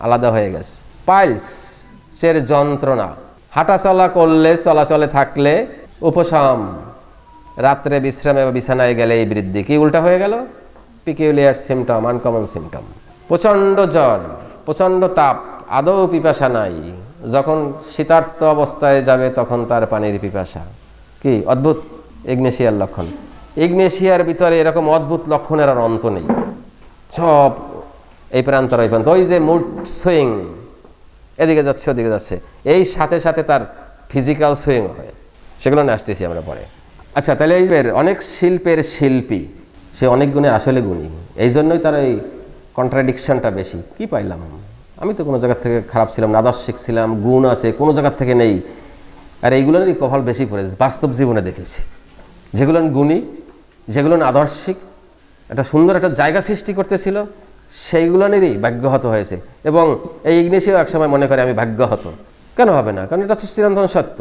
আলাদা হয়ে গেছে। পাইলসের যন্ত্রণা, হাঁটাচলা করলে, চলাচলে থাকলে উপশম, রাত্রে বিশ্রামে বা বিছানায় গেলে এই বৃদ্ধি। কি উল্টা হয়ে গেল? Peculiar symptom, uncommon symptom. প্রচণ্ড জ্বর, প্রচণ্ড তাপ, আদৌ পিপাসা নাই। যখন শীতার্ত অবস্থায় যাবে তখন তার পানির পিপাসা। কি অদ্ভুত ইগনেশিয়ার লক্ষণ! ইগনেশিয়ার ভিতরে এরকম অদ্ভুত লক্ষণের আর অন্ত নেই। সব এই প্রান্ত ওই প্রান্ত। ওই যে মুড সুইং, এদিকে যাচ্ছে ওদিকে যাচ্ছে, এই সাথে সাথে তার ফিজিক্যাল সুইং হয়। সেগুলো নিয়ে আসতেছি আমরা পরে। আচ্ছা, তাহলে এই অনেক শিল্পের শিল্পী, সে অনেক গুণের আসলে গুণী। এই জন্যই তার এই কন্ট্রাডিকশনটা বেশি। কি পাইলাম? আমি তো কোনো জায়গার থেকে খারাপ ছিলাম না, আদর্শিক ছিলাম, গুণ আছে, কোনো জায়গার থেকে নেই। আর এইগুলোরই কপাল বেশি পড়েছে। বাস্তব জীবনে দেখেছি যেগুলো গুণী, যেগুলো আদর্শিক, একটা সুন্দর একটা জায়গা সৃষ্টি করতেছিল, সেইগুলোনেরই ভাগ্যহত হয়েছে। এবং এই ইগনেশিয়াও একসময় মনে করে আমি ভাগ্যহত। কেন হবে না? কারণ এটা হচ্ছে চিরন্তন সত্য।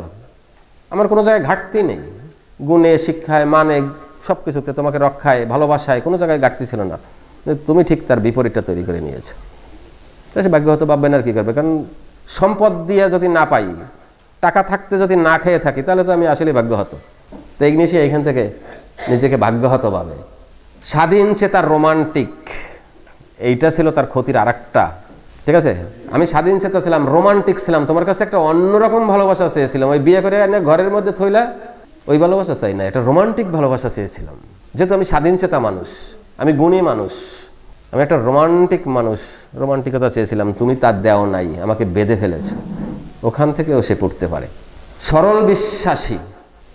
আমার কোনো জায়গায় ঘাটতি নেই, গুণে, শিক্ষায়, মানে, সব কিছুতে, তোমাকে রক্ষায়, ভালোবাসায় কোনো জায়গায় ঘাটতি ছিল না। তুমি ঠিক তার বিপরীতটা তৈরি করে নিয়েছো। তাই সে ভাগ্যহত ভাববেন আর কি করবে? কারণ সম্পদ দিয়ে যদি না পাই, টাকা থাকতে যদি না খেয়ে থাকি, তাহলে তো আমি আসলে ভাগ্যহত। তো ইগনেশিয়া এখান থেকে নিজেকে ভাগ্যহত ভাবে। স্বাধীন চেতার রোমান্টিক, এইটা ছিল তার ক্ষতির আর একটা। ঠিক আছে, আমি স্বাধীন চেতা ছিলাম, রোমান্টিক ছিলাম, তোমার কাছে একটা অন্যরকম ভালোবাসা চেয়েছিলাম। ওই বিয়ে করে এনে ঘরের মধ্যে থইলা ওই ভালোবাসা চাই না, একটা রোমান্টিক ভালোবাসা চেয়েছিলাম। যেহেতু আমি স্বাধীন চেতা মানুষ, আমি গুণী মানুষ, আমি একটা রোমান্টিক মানুষ, রোমান্টিকতা চেয়েছিলাম, তুমি তার দেও নাই, আমাকে বেঁধে ফেলেছ। ওখান থেকেও সে পড়তে পারে। সরল বিশ্বাসী,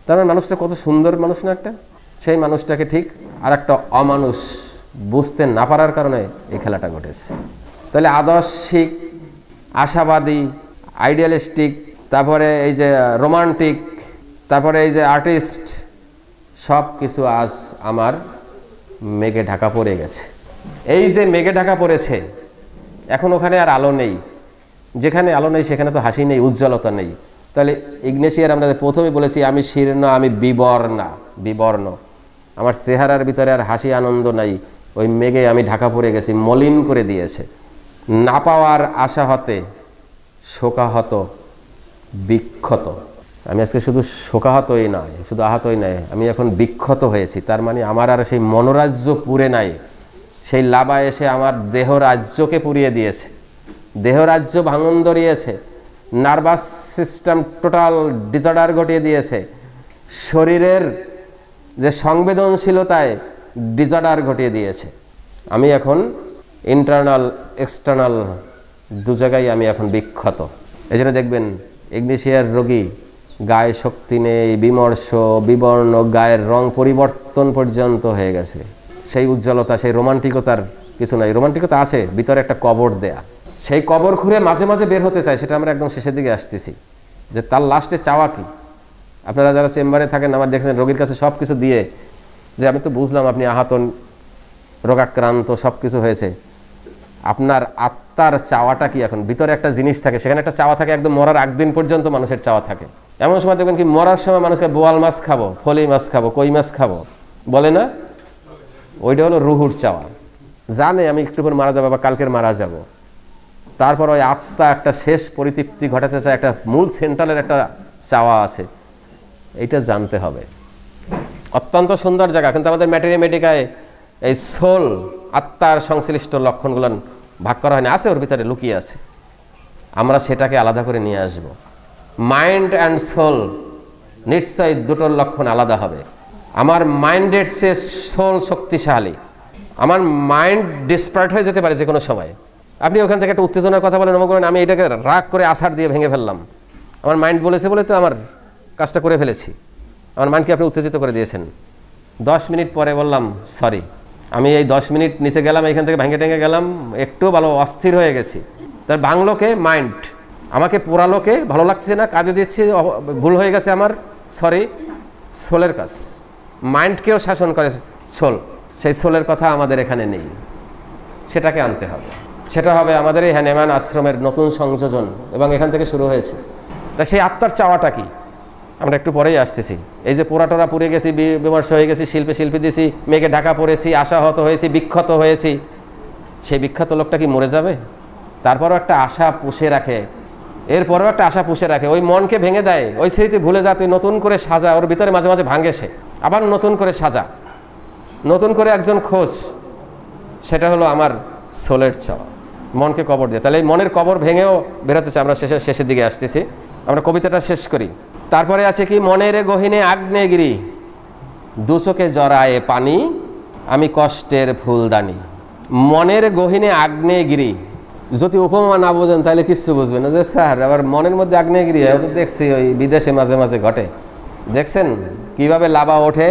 তার মানুষটা কত সুন্দর মানুষ না একটা? সেই মানুষটাকে ঠিক আর একটা অমানুষ বুঝতে না পারার কারণে এই খেলাটা ঘটেছে। তাহলে আদর্শিক, আশাবাদী, আইডিয়ালিস্টিক, তারপরে এই যে রোমান্টিক, তারপরে এই যে আর্টিস্ট, সব কিছু আজ আমার মেঘে ঢাকা পড়ে গেছে। এই যে মেঘে ঢাকা পড়েছে, এখন ওখানে আর আলো নেই। যেখানে আলো নেই সেখানে তো হাসি নেই, উজ্জ্বলতা নেই। তাহলে ইগনেশিয়ার আমরা প্রথমে বলেছি আমি শীর্ণ, আমি বিবর্ণ, আমার চেহারার ভিতরে আর হাসি আনন্দ নাই। ওই মেঘে আমি ঢাকা পড়ে গেছি, মলিন করে দিয়েছে। না পাওয়ার আশা হতে শোকাহত, বিক্ষত। আমি আজকে শুধু শোকাহতই নয়, শুধু আহতই নয়, আমি এখন বিক্ষত হয়েছি। তার মানে আমার আর সেই মনোরাজ্য পুরে নাই। সেই লাভা এসে আমার দেহ রাজ্যকে পুড়িয়ে দিয়েছে, দেহ রাজ্য ভাঙন ধরিয়েছে, নার্ভাস সিস্টেম টোটাল ডিসঅর্ডার ঘটিয়ে দিয়েছে, শরীরের যে সংবেদনশীলতায় ডিসঅর্ডার ঘটিয়ে দিয়েছে। আমি এখন ইন্টারনাল এক্সটার্নাল দু জায়গায় আমি এখন বিক্ষত। এই জন্য দেখবেন ইগনিশিয়ার রোগী গায়ে শক্তি নেই, বিমর্ষ, বিবর্ণ, গায়ের রং পরিবর্তন পর্যন্ত হয়ে গেছে। সেই উজ্জ্বলতা, সেই রোমান্টিকতার কিছু নাই। রোমান্টিকতা আছে, ভিতরে একটা কবর দেয়া, সেই কবর খুঁড়ে মাঝে মাঝে বের হতে চাই। সেটা আমরা একদম শেষের দিকে আসতেছি, যে তার লাস্টে চাওয়া কি। আপনারা যারা চেম্বারে থাকেন, আমার দেখছেন রোগীর কাছে সব কিছু দিয়ে, যে আমি তো বুঝলাম আপনি আহত, রোগাক্রান্ত, সব কিছু হয়েছে, আপনার আত্মার চাওয়াটা কি। এখন ভিতরে একটা জিনিস থাকে, সেখানে একটা চাওয়া থাকে, একদম মরার আগ দিন পর্যন্ত মানুষের চাওয়া থাকে। এমন সময় দেখবেন কি মরার সময় মানুষকে বোয়াল মাছ খাবো, ফলি মাছ খাবো, কই মাছ খাবো বলে না, ওইটা হলো রুহুর চাওয়া। জানে আমি একটু পর মারা যাবো বা কালকের মারা যাব, তারপর ওই আত্মা একটা শেষ পরিতৃপ্তি ঘটাতে চায়, একটা মূল সেন্ট্রালের একটা চাওয়া আছে, এইটা জানতে হবে। অত্যন্ত সুন্দর জায়গা, কিন্তু আমাদের ম্যাটেরিয়ামেটিকায় এই সোল, আত্মার সংশ্লিষ্ট লক্ষণগুলো ভাগ করা হয়নি, আছে ওর ভিতরে লুকিয়ে আছে। আমরা সেটাকে আলাদা করে নিয়ে আসব। মাইন্ড অ্যান্ড সোল নিশ্চয়ই দুটোর লক্ষণ আলাদা হবে। আমার মাইন্ডের চেয়ে সোল শক্তিশালী। আমার মাইন্ড ডিসপার্ট হয়ে যেতে পারে যে কোনো সময়। আপনি ওখান থেকে একটা উত্তেজনার কথা বলেন, মনে করেন আমি এটাকে রাগ করে আছাড় দিয়ে ভেঙে ফেললাম। আমার মাইন্ড বলেছে বলে তো আমার কাজটা করে ফেলেছি। আমার মাইন্ডকে আপনি উত্তেজিত করে দিয়েছেন। 10 মিনিট পরে বললাম সরি, আমি এই 10 মিনিট নিচে গেলাম, এখান থেকে ভেঙে টেঙে গেলাম, একটু ভালো অস্থির হয়ে গেছি। তার বাংলোকে মাইন্ড, আমাকে পোড়ালোকে ভালো লাগছে না, কাজে দিচ্ছি, ভুল হয়ে গেছে আমার, সরি। সোলের কাজ, মাইন্ডকেও শাসন করে সোল। সেই সোলের কথা আমাদের এখানে নেই, সেটাকে আনতে হবে। সেটা হবে আমাদের এই হ্যানেমান আশ্রমের নতুন সংযোজন, এবং এখান থেকে শুরু হয়েছে। তা সেই আত্মার চাওয়াটা কি, আমরা একটু পরেই আসতেছি। এই যে পোড়াটোরা পুড়ে গেছি, বিমর্ষ হয়ে গেছি, শিল্পী দিয়েছি, মেঘে ঢাকা পড়েছি, আশাহত হয়েছি, বিক্ষত হয়েছি, সেই বিখ্যাত লোকটা কি মরে যাবে? তারপরও একটা আশা পুষে রাখে, এরপরেও একটা আশা পুষে রাখে। ওই মনকে ভেঙে দেয়, ওই স্মৃতি ভুলে যা, তুই নতুন করে সাজা। ওর ভিতরে মাঝে মাঝে ভাঙে, সে আবার নতুন করে সাজা, নতুন করে একজন খোঁজ। সেটা হলো আমার সোলের চাওয়া, মনকে কবর দিয়ে। তাহলে এই মনের কবর ভেঙেও বেরোতে চাই। আমরা শেষের দিকে আসতেছি, আমরা কবিতাটা শেষ করি। তারপরে আছে কি, মনের গহীনে আগ্নেয়গিরি, দুচোখে জড়ায়ে পানি, আমি কষ্টের ফুলদানি। মনের গহীনে আগ্নেয়গিরি, যদি উপমা না বোঝেন তাহলে কিচ্ছু বুঝবেন না। যে স্যার আবার মনের মধ্যে আগ্নেয়গিরি, তো দেখছি ওই বিদেশে মাঝে মাঝে ঘটে। দেখছেন কিভাবে লাভা ওঠে,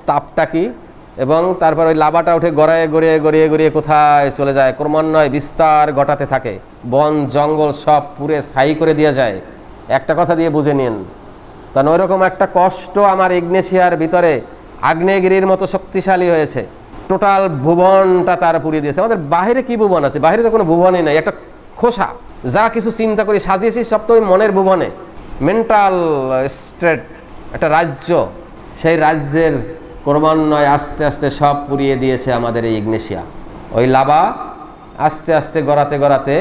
তাপটা কি, এবং তারপর ওই লাভাটা উঠে গড়ায় গড়িয়ে গড়িয়ে গড়িয়ে কোথায় চলে যায়, ক্রমান্বয়ে বিস্তার ঘটাতে থাকে, বন জঙ্গল সব পুরে ছাই করে দিয়ে যায়। একটা কথা দিয়ে বুঝে নিন, কারণ ওইরকম একটা কষ্ট আমার ইগনেশিয়ার ভিতরে আগ্নেয়গিরির মতো শক্তিশালী হয়েছে। টোটাল ভুবনটা তার পুড়িয়ে দিয়েছে। আমাদের বাহিরে কি ভুবন আছে? বাহিরে তো কোনো ভুবনই নাই, একটা খোসা। যা কিছু চিন্তা করি সাজিয়েছি সব তো ওই মনের ভুবনে। মেন্টাল স্টেট একটা রাজ্য, সেই রাজ্যের ক্রমান্বয়ে আস্তে আস্তে সব পুড়িয়ে দিয়েছে আমাদের এই ইগনেশিয়া। ওই লাভা আস্তে আস্তে গড়াতে গড়াতে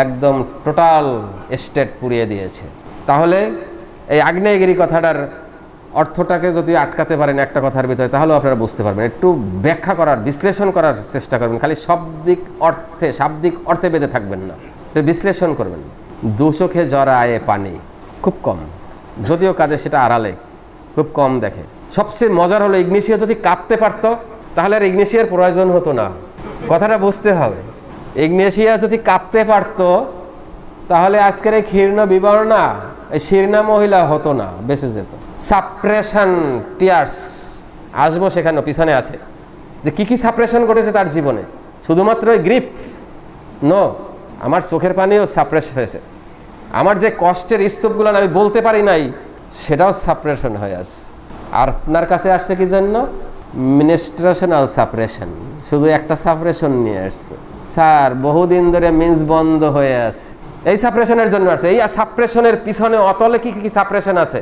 একদম টোটাল স্টেট পুড়িয়ে দিয়েছে। তাহলে এই আগ্নেয়গিরি কথাটার অর্থটাকে যদি আটকাতে পারেন একটা কথার ভিতরে, তাহলেও আপনারা বুঝতে পারবেন। একটু ব্যাখ্যা করার, বিশ্লেষণ করার চেষ্টা করবেন। খালি শাব্দিক অর্থে বেঁধে থাকবেন না, একটু বিশ্লেষণ করবেন। দুচোখে জড়ায়ে পানি, খুব কম, যদিও কাজে সেটা আড়ালে খুব কম দেখে। সবচেয়ে মজার হলো ইগনেশিয়া যদি কাঁদতে পারতো তাহলে আর ইগনেশিয়ার প্রয়োজন হতো না। কথাটা বুঝতে হবে। ইগনেশিয়া যদি কাঁদতে পারতো তাহলে আজকের এই ক্ষীর্ণ বিবর্ণা, এই শীর্ণা মহিলা হতো না, বেঁচে যেত। সাপ্রেশন টিয়ার্স, আসবো সেখানে, পিছনে আছে যে কি সাপ্রেশন ঘটেছে তার জীবনে। শুধুমাত্র ওই গ্রিপ নো, আমার চোখের পানিও সাপ্রেস হয়েছে। আমার যে কষ্টের স্তূপগুলো আমি বলতে পারি নাই, সেটাও সাপ্রেশন হয়ে আছে। আর আপনার কাছে আসছে কি জন্য? মিনিস্ট্রেশনাল সাপ্রেশন, শুধু একটা সাপ্রেশন নিয়ে আসছে। স্যার বহুদিন ধরে মিন্স বন্ধ হয়ে আছে, এই সাপ্রেশনের জন্য আসছে। এই সাপ্রেশনের পিছনে অতলে কি কি সাপ্রেশন আছে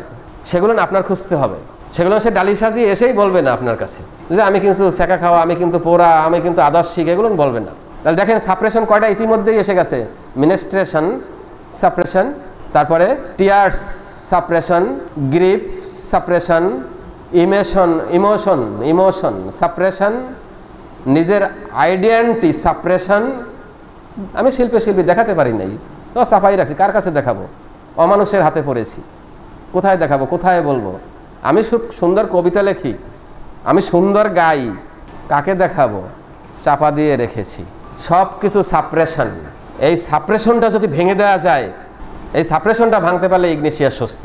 সেগুলো না আপনার খুঁজতে হবে। সেগুলো সে ডালি সাজিয়ে এসেই বলবে না আপনার কাছে যে আমি কিন্তু সেকা খাওয়া, আমি কিন্তু পোড়া, আমি কিন্তু আদর্শিক, এগুলো বলবে না। তাহলে দেখেন সাপ্রেশন কয়টা ইতিমধ্যেই এসে গেছে। মিনিস্ট্রেশন সাপ্রেশন, তারপরে tears suppression, grief suppression, emotion suppression, নিজের আইডেন্টিটি সাপ্রেশন। আমি শিল্পী দেখাতে পারি নাই, তো সাফাই রাখছি, কার কাছে দেখাবো? অমানুষের হাতে পড়েছি, কোথায় দেখাবো, কোথায় বলবো? আমি সুন্দর কবিতা লেখি, আমি সুন্দর গাই, কাকে দেখাবো? চাপা দিয়ে রেখেছি। সব কিছু সাপ্রেশন। এই সাপ্রেশনটা যদি ভেঙে দেওয়া যায়, এই সাপ্রেশনটা ভাঙতে পারলে ইগনিশিয়া সুস্থ।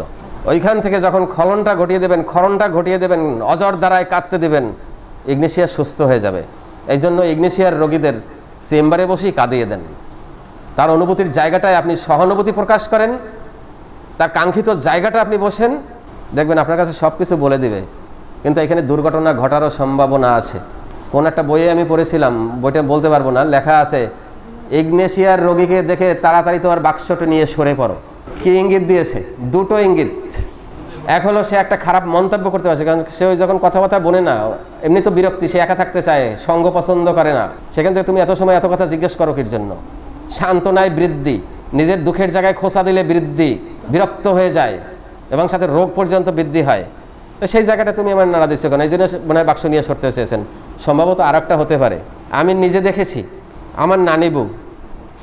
ওইখান থেকে যখন খরণটা ঘটিয়ে দেবেন, অজর দ্বারায় কাঁদতে দেবেন, ইগনিশিয়া সুস্থ হয়ে যাবে। এই জন্য ইগনিশিয়ার রোগীদের চেম্বারে বসেই কাঁদিয়ে দেন। তার অনুভূতির জায়গাটায় আপনি সহানুভূতি প্রকাশ করেন, তার কাঙ্ক্ষিত জায়গাটা আপনি বসেন, দেখবেন আপনার কাছে সব কিছু বলে দিবে। কিন্তু এখানে দুর্ঘটনা ঘটারও সম্ভাবনা আছে। কোন একটা বইয়ে আমি পড়েছিলাম, বইটা বলতে পারবো না, লেখা আছে ইগনেশিয়ার রোগীকে দেখে তাড়াতাড়ি তোমার বাক্সটা নিয়ে সরে পড়ো। কি ইঙ্গিত দিয়েছে? দুটো ইঙ্গিত। এক হলো সে একটা খারাপ মন্তব্য করতে পারছে, কারণ সে ওই যখন কথাবার্তা বলে না, এমনি তো বিরক্তি, সে একা থাকতে চায়, সঙ্গ পছন্দ করে না। সেখান থেকে তুমি এত সময় এত কথা জিজ্ঞেস করো কির জন্য? সান্ত্বনায় বৃদ্ধি, নিজের দুঃখের জায়গায় খোঁচা দিলে বৃদ্ধি, বিরক্ত হয়ে যায় এবং সাথে রোগ পর্যন্ত বৃদ্ধি হয়। তো সেই জায়গাটা তুমি আমার নাড়া দিচ্ছ কেন? এই জন্য মনে হয় বাক্স নিয়ে সরতে চেয়েছেন। সম্ভবত আর একটা হতে পারে। আমি নিজে দেখেছি, আমার নানি বউ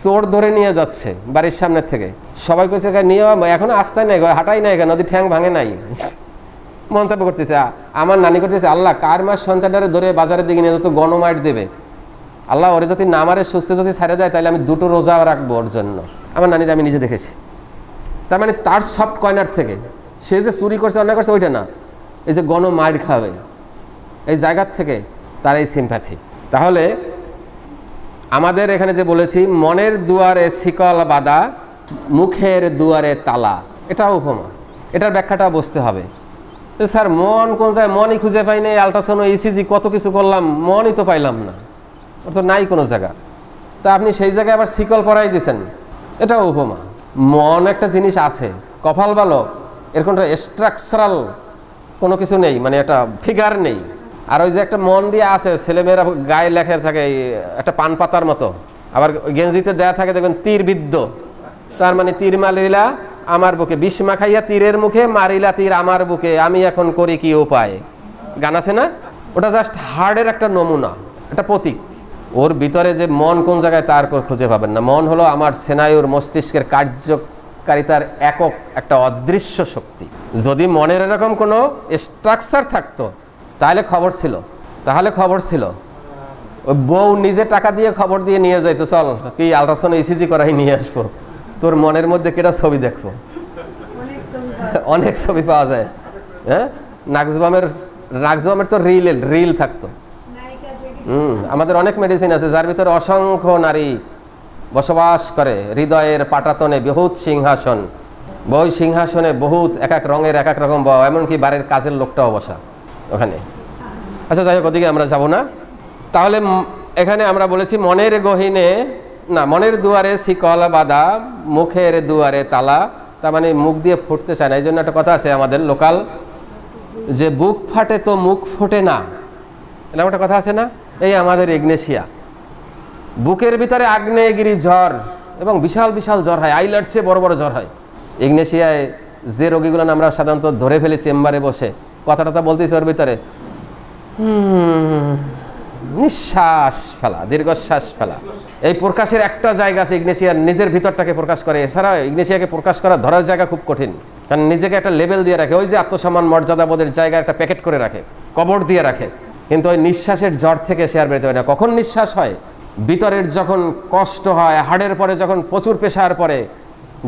চোর ধরে নিয়ে যাচ্ছে বাড়ির সামনের থেকে, সবাই কইছে নিয়ে এখনো আসতেই নাই, হাঁটাই নাই কেন, নদী ঠ্যাং ভাঙে নাই, মন্তব্য করতেছে। আমার নানি করতেছে, আল্লাহ কার মাস সন্তানটারে ধরে বাজারের দিকে নিয়ে যেত, গণমাইট দেবে, আল্লাহ ওরে যদি না মারে সুস্থ যদি ছাড়ে দেয়, তাহলে আমি দুটো রোজা রাখবো ওর জন্য। আমার নানিটা আমি নিজে দেখেছি। তার মানে তার সফট কর্নার থেকে সে যে চুরি করছে, অন্যায় করছে, ওইটা না, এই যে গণমাইট খাবে, এই জায়গার থেকে তার এই সিম্প্যাথি। তাহলে আমাদের এখানে যে বলেছি, মনের দুয়ারে শিকল বাঁধা, মুখের দুয়ারে তালা, এটাও উপমা। এটার ব্যাখ্যাটা বুঝতে হবে। স্যার মন কোন যায়? মনই খুঁজে পাই নাই, আল্ট্রাসাউন্ড, ইসিজি কত কিছু করলাম, মনই তো পাইলাম না, ওর তো নাই কোনো জায়গা। তা আপনি সেই জায়গায় আবার শিকল পরাই দিয়েছেন, এটাও উপমা। মন একটা জিনিস আছে, কপাল ভালো, এর কোনো স্ট্রাকচারাল কোনো কিছু নেই, মানে একটা ফিগার নেই। আর ওই যে একটা মন দিয়ে আছে, ছেলেমেয়েরা গায়ে লেখা থাকে একটা পান পাতার মতো, আবার গেঞ্জিতে দেয়া থাকে দেখবেন তীরবিদ্ধ, তার মানে তীর মারিলা আমার বুকে, বিষ মাখাইয়া তীরের মুখে, মারিলা তীর আমার বুকে, আমি এখন করি কি উপায়, গান আছে না? ওটা জাস্ট হার্টের একটা নমুনা, একটা প্রতীক। ওর ভিতরে যে মন কোন জায়গায় তার খুঁজে পাবেন না। মন হলো আমার স্নায়ুর মস্তিষ্কের কার্যকারিতার একক একটা অদৃশ্য শক্তি। যদি মনের এরকম কোনো স্ট্রাকচার থাকতো তাহলে খবর ছিল। ওই বউ নিজে টাকা দিয়ে খবর দিয়ে নিয়ে যাইতো, চল কি আল্ট্রাসাউন্ড ইসিজি করাই নিয়ে আসবো, তোর মনের মধ্যে কেটা ছবি দেখবো। অনেক ছবি পাওয়া যায়। হ্যাঁ, নাক্সবামের তো রিল থাকতো। আমাদের অনেক মেডিসিন আছে যার ভিতরে অসংখ্য নারী বসবাস করে, হৃদয়ের পাটাতনে বহুত সিংহাসন, বই সিংহাসনে বহুত এক এক রঙের এক এক রকম, এমনকি বাড়ির কাজের লোকটাও বসা ওখানে। আচ্ছা যাই হোক, ওদিকে আমরা যাব না। তাহলে এখানে আমরা বলেছি মনের গহীনে না, মনের দুয়ারে শিকল বাঁধা, মুখের দুয়ারে তালা। তার মানে মুখ দিয়ে ফুটতে চায় না। এই জন্য একটা কথা আছে আমাদের লোকাল, যে বুক ফাটে তো মুখ ফোটে না, এরকম একটা কথা আছে না? এই আমাদের ইগনেশিয়া, বুকের ভিতরে আগ্নেয়গিরি জ্বর, এবং বিশাল বিশাল জ্বর হয়, আইলার চেয়ে বড় বড় জ্বর হয়। ইগনেশিয়ায় যে রোগীগুলো আমরা সাধারণত ধরে ফেলি চেম্বারে বসে, কথাটা বলতেছি, ওর ভিতরে নিঃশ্বাস ফেলা, দীর্ঘশ্বাস ফেলা, এই প্রকাশের একটা জায়গা আছে। ইগনেশিয়ার নিজের ভিতরটাকে প্রকাশ করে। এছাড়া ইগনেশিয়াকে প্রকাশ করা, ধরার জায়গা খুব কঠিন, কারণ নিজেকে একটা লেভেল দিয়ে রাখে। ওই যে আত্মসম্মান মর্যাদাবোধের জায়গা একটা প্যাকেট করে রাখে, কবর দিয়ে রাখে। কিন্তু ওই নিঃশ্বাসের জ্বর থেকে সে আর বেরোতে পারে না। কখন নিঃশ্বাস হয়? ভিতরের যখন কষ্ট হয়, হাড়ের পরে যখন প্রচুর প্রেশার পড়ে,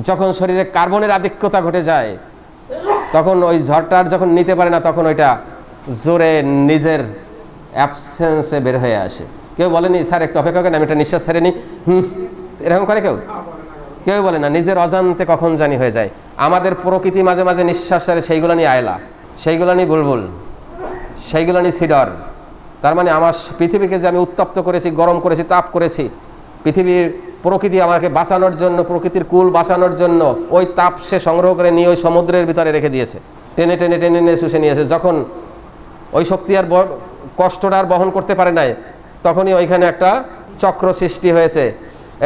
যখন শরীরে কার্বনের আধিক্যতা ঘটে যায়, তখন ওই ঝড়টার যখন নিতে পারে না, তখন ওইটা জোরে নিজের অ্যাবসেন্সে বের হয়ে আসে। কেউ বলেনি স্যার একটু অপেক্ষা করেন, আমি একটা নিঃশ্বাস ছেড়ে নিই, এরকম করে কেউ বলে না। নিজের অজান্তে কখন জানি হয়ে যায়। আমাদের প্রকৃতি মাঝে মাঝে নিঃশ্বাস ছাড়ে, সেইগুলো নিয়ে আয়লা, সেইগুলো নিয়ে বুলবুল, সেইগুলো নিয়ে সিডর। তার মানে আমার পৃথিবীকে যে আমি উত্তপ্ত করেছি, গরম করেছি, তাপ করেছি, পৃথিবীর প্রকৃতি আমাকে বাঁচানোর জন্য, প্রকৃতির কুল বাঁচানোর জন্য ওই তাপ সে সংগ্রহ করে নিয়ে ওই সমুদ্রের ভিতরে রেখে দিয়েছে, টেনে টেনে টেনে নিয়ে শুষে নিয়েছে। যখন ওই শক্তি আর কষ্টটা আর বহন করতে পারে নাই, তখনই ওইখানে একটা চক্র সৃষ্টি হয়েছে।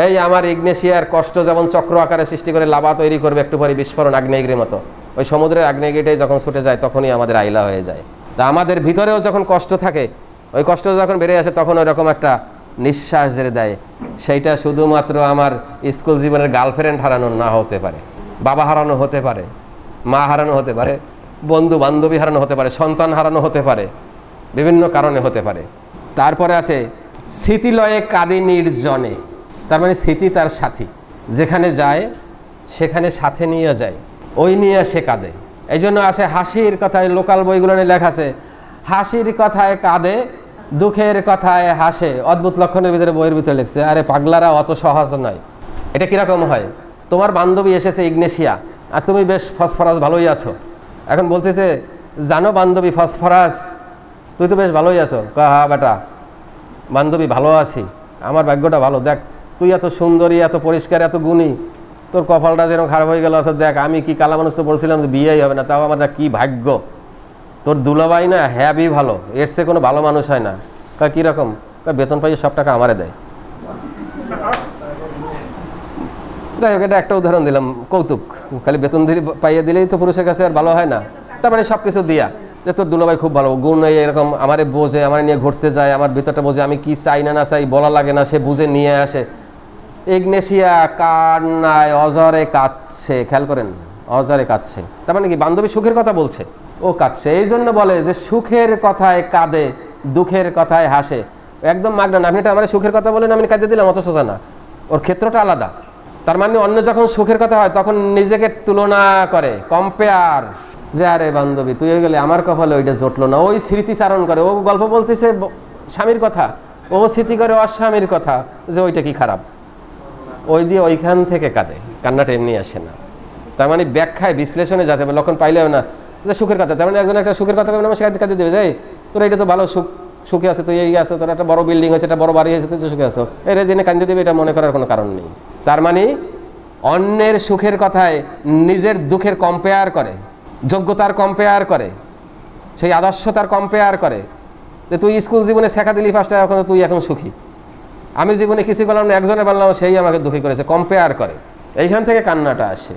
এই আমার ইগনেশিয়ার কষ্ট যেমন চক্র আকারে সৃষ্টি করে লাভা তৈরি করবে, একটু পরে বিস্ফোরণ আগ্নেয়গিরির মতো। ওই সমুদ্রের আগ্নেয়গিরিটাই যখন ছুটে যায় তখনই আমাদের আইলা হয়ে যায়। তা আমাদের ভিতরেও যখন কষ্ট থাকে, ওই কষ্ট যখন বেড়ে আসে তখন ওই রকম একটা নিঃশ্বাস ঝেড়ে দেয়। সেইটা শুধুমাত্র আমার স্কুল জীবনের গার্লফ্রেন্ড হারানো না হতে পারে, বাবা হারানো হতে পারে, মা হারানো হতে পারে, বন্ধু বান্ধবী হারানো হতে পারে, সন্তান হারানো হতে পারে, বিভিন্ন কারণে হতে পারে। তারপরে আছে স্মৃতিলয়ে কাঁদে নির্জনে, তার মানে স্মৃতি তার সাথী, যেখানে যায় সেখানে সাথে নিয়ে যায়, ওই নিয়ে সে কাঁদে। এই জন্য আসে হাসির কথায়, লোকাল বইগুলো নিয়ে লেখা আছে, হাসির কথায় কাঁদে দুঃখের কথায় হাসে। অদ্ভুত লক্ষণের ভিতরে, বইয়ের ভিতরে লিখছে। আরে পাগলারা, অত সহজ নয়। এটা কীরকম হয়, তোমার বান্ধবী এসেছে ইগনেশিয়া, আর তুমি বেশ ফসফরাস ভালোই আছো। এখন বলতেছে, জানো বান্ধবী ফসফরাস, তুই তো বেশ ভালোই আছো। হ্যাঁ বেটা, বান্ধবী ভালো আছি, আমার ভাগ্যটা ভালো। দেখ তুই এত সুন্দরী, এত পরিষ্কার, এত গুণী, তোর কপালটা যেন খারাপ হয়ে গেল। অর্থাৎ দেখ, আমি কি কালা মানুষ তো বলছিলাম যে বিয়েই হবে না, তাও আমার কি ভাগ্য, তোর দুলাভাই না হ্যাবি ভালো, এর সে কোনো ভালো মানুষ হয় না। কীরকম? বেতন পাইয়ে সব টাকা আমারে দেয়। যাই হোক, এটা একটা উদাহরণ দিলাম, কৌতুক। খালি বেতন পাইয়ে দিলেই তো পুরুষের কাছে আর ভালো হয় না। তার মানে সব কিছু দিয়া, যে তোর দুলাভাই খুব ভালো, গুণ এরকম আমারে বোঝে, আমার নিয়ে ঘুরতে যায়, আমার ভিতরটা বোঝে, আমি কি চাই না না চাই বলা লাগে না, সে বুঝে নিয়ে আসে। ইগনেশিয়া কান্নায় অজরে কাঁদছে, খেয়াল করেন, অজরে কাঁদছে। তার মানে কি, বান্ধবী সুখের কথা বলছে, ও কাঁদছে। এই জন্য বলে যে সুখের কথায় কাঁদে, দুঃখের কথায় হাসে। একদম মাগনা। আপনি এটা আমার সুখের কথা বলেন, আমি কাঁদে দিলাম, অত সোজা না, ওর ক্ষেত্রটা আলাদা। তার মানে অন্য যখন সুখের কথা হয় তখন নিজেকে তুলনা করে, কম্পেয়ার, যে আরে বান্ধবী তুই হয়ে গেলে আমার কপালে ওইটা জটলো না। ওই স্মৃতিচারণ করে, ও গল্প বলতেছে স্বামীর কথা, ও স্মৃতি করে ওর স্বামীর কথা, যে ওইটা কি খারাপ, ওই দিয়ে ওইখান থেকে কাঁদে। কান্নাটা এমনি আসে না। তার মানে ব্যাখ্যায়, বিশ্লেষণে যাতে হবে, লক্ষণ পাইলেও না যে সুখের কথা। তার মানে একজন একটা সুখের কথা বলে আমার সে কাঁদে দেবে, যাই তোর এটা তো ভালো, সুখে আছে, তুই এই আসো, তোর একটা বড় বিল্ডিং হয়েছে, একটা বড় বাড়ি হয়েছে, তুই সুখে আসো, এরা জেনে কাঁদে দেবে, এটা মনে করার কোনো কারণ নেই। তার মানে অন্যের সুখের কথায় নিজের দুঃখের কম্পেয়ার করে, যোগ্যতার কম্পেয়ার করে, সেই আদর্শতার কম্পেয়ার করে। যে তুই স্কুল জীবনে শেখা দিলি ফার্স্টে, এখন তুই এখন সুখী, আমি জীবনে কিছু করলাম না, একজনে বললাম সেই আমাকে দুঃখী করেছে, কম্পেয়ার করে। এইখান থেকে কান্নাটা আসে।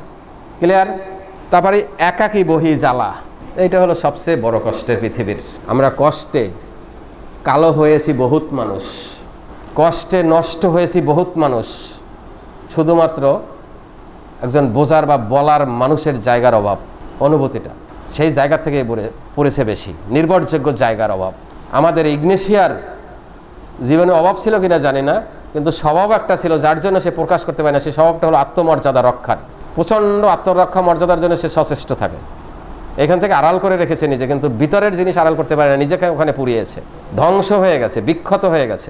ক্লিয়ার? তারপরে একাকী বহি জ্বালা, এইটা হলো সবচেয়ে বড় কষ্টের পৃথিবীর। আমরা কষ্টে কালো হয়েছি বহুত মানুষ, কষ্টে নষ্ট হয়েছি বহুত মানুষ, শুধুমাত্র একজন বোঝার বা বলার মানুষের জায়গার অভাব, অনুভূতিটা সেই জায়গা থেকে পড়েছে বেশি, নির্ভরযোগ্য জায়গার অভাব। আমাদের ইগনেশিয়ার জীবনে অভাব ছিল কিনা জানি না, কিন্তু স্বভাব একটা ছিল যার জন্য সে প্রকাশ করতে পারে না। সেই স্বভাবটা হলো আত্মমর্যাদা রক্ষার। প্রচণ্ড আত্মরক্ষা মর্যাদার জন্য সে সচেষ্ট থাকে, এখান থেকে আড়াল করে রেখেছে নিজে, কিন্তু ভিতরের জিনিস আড়াল করতে পারে না, নিজেকে ওখানে পুড়িয়েছে, ধ্বংস হয়ে গেছে, বিক্ষত হয়ে গেছে।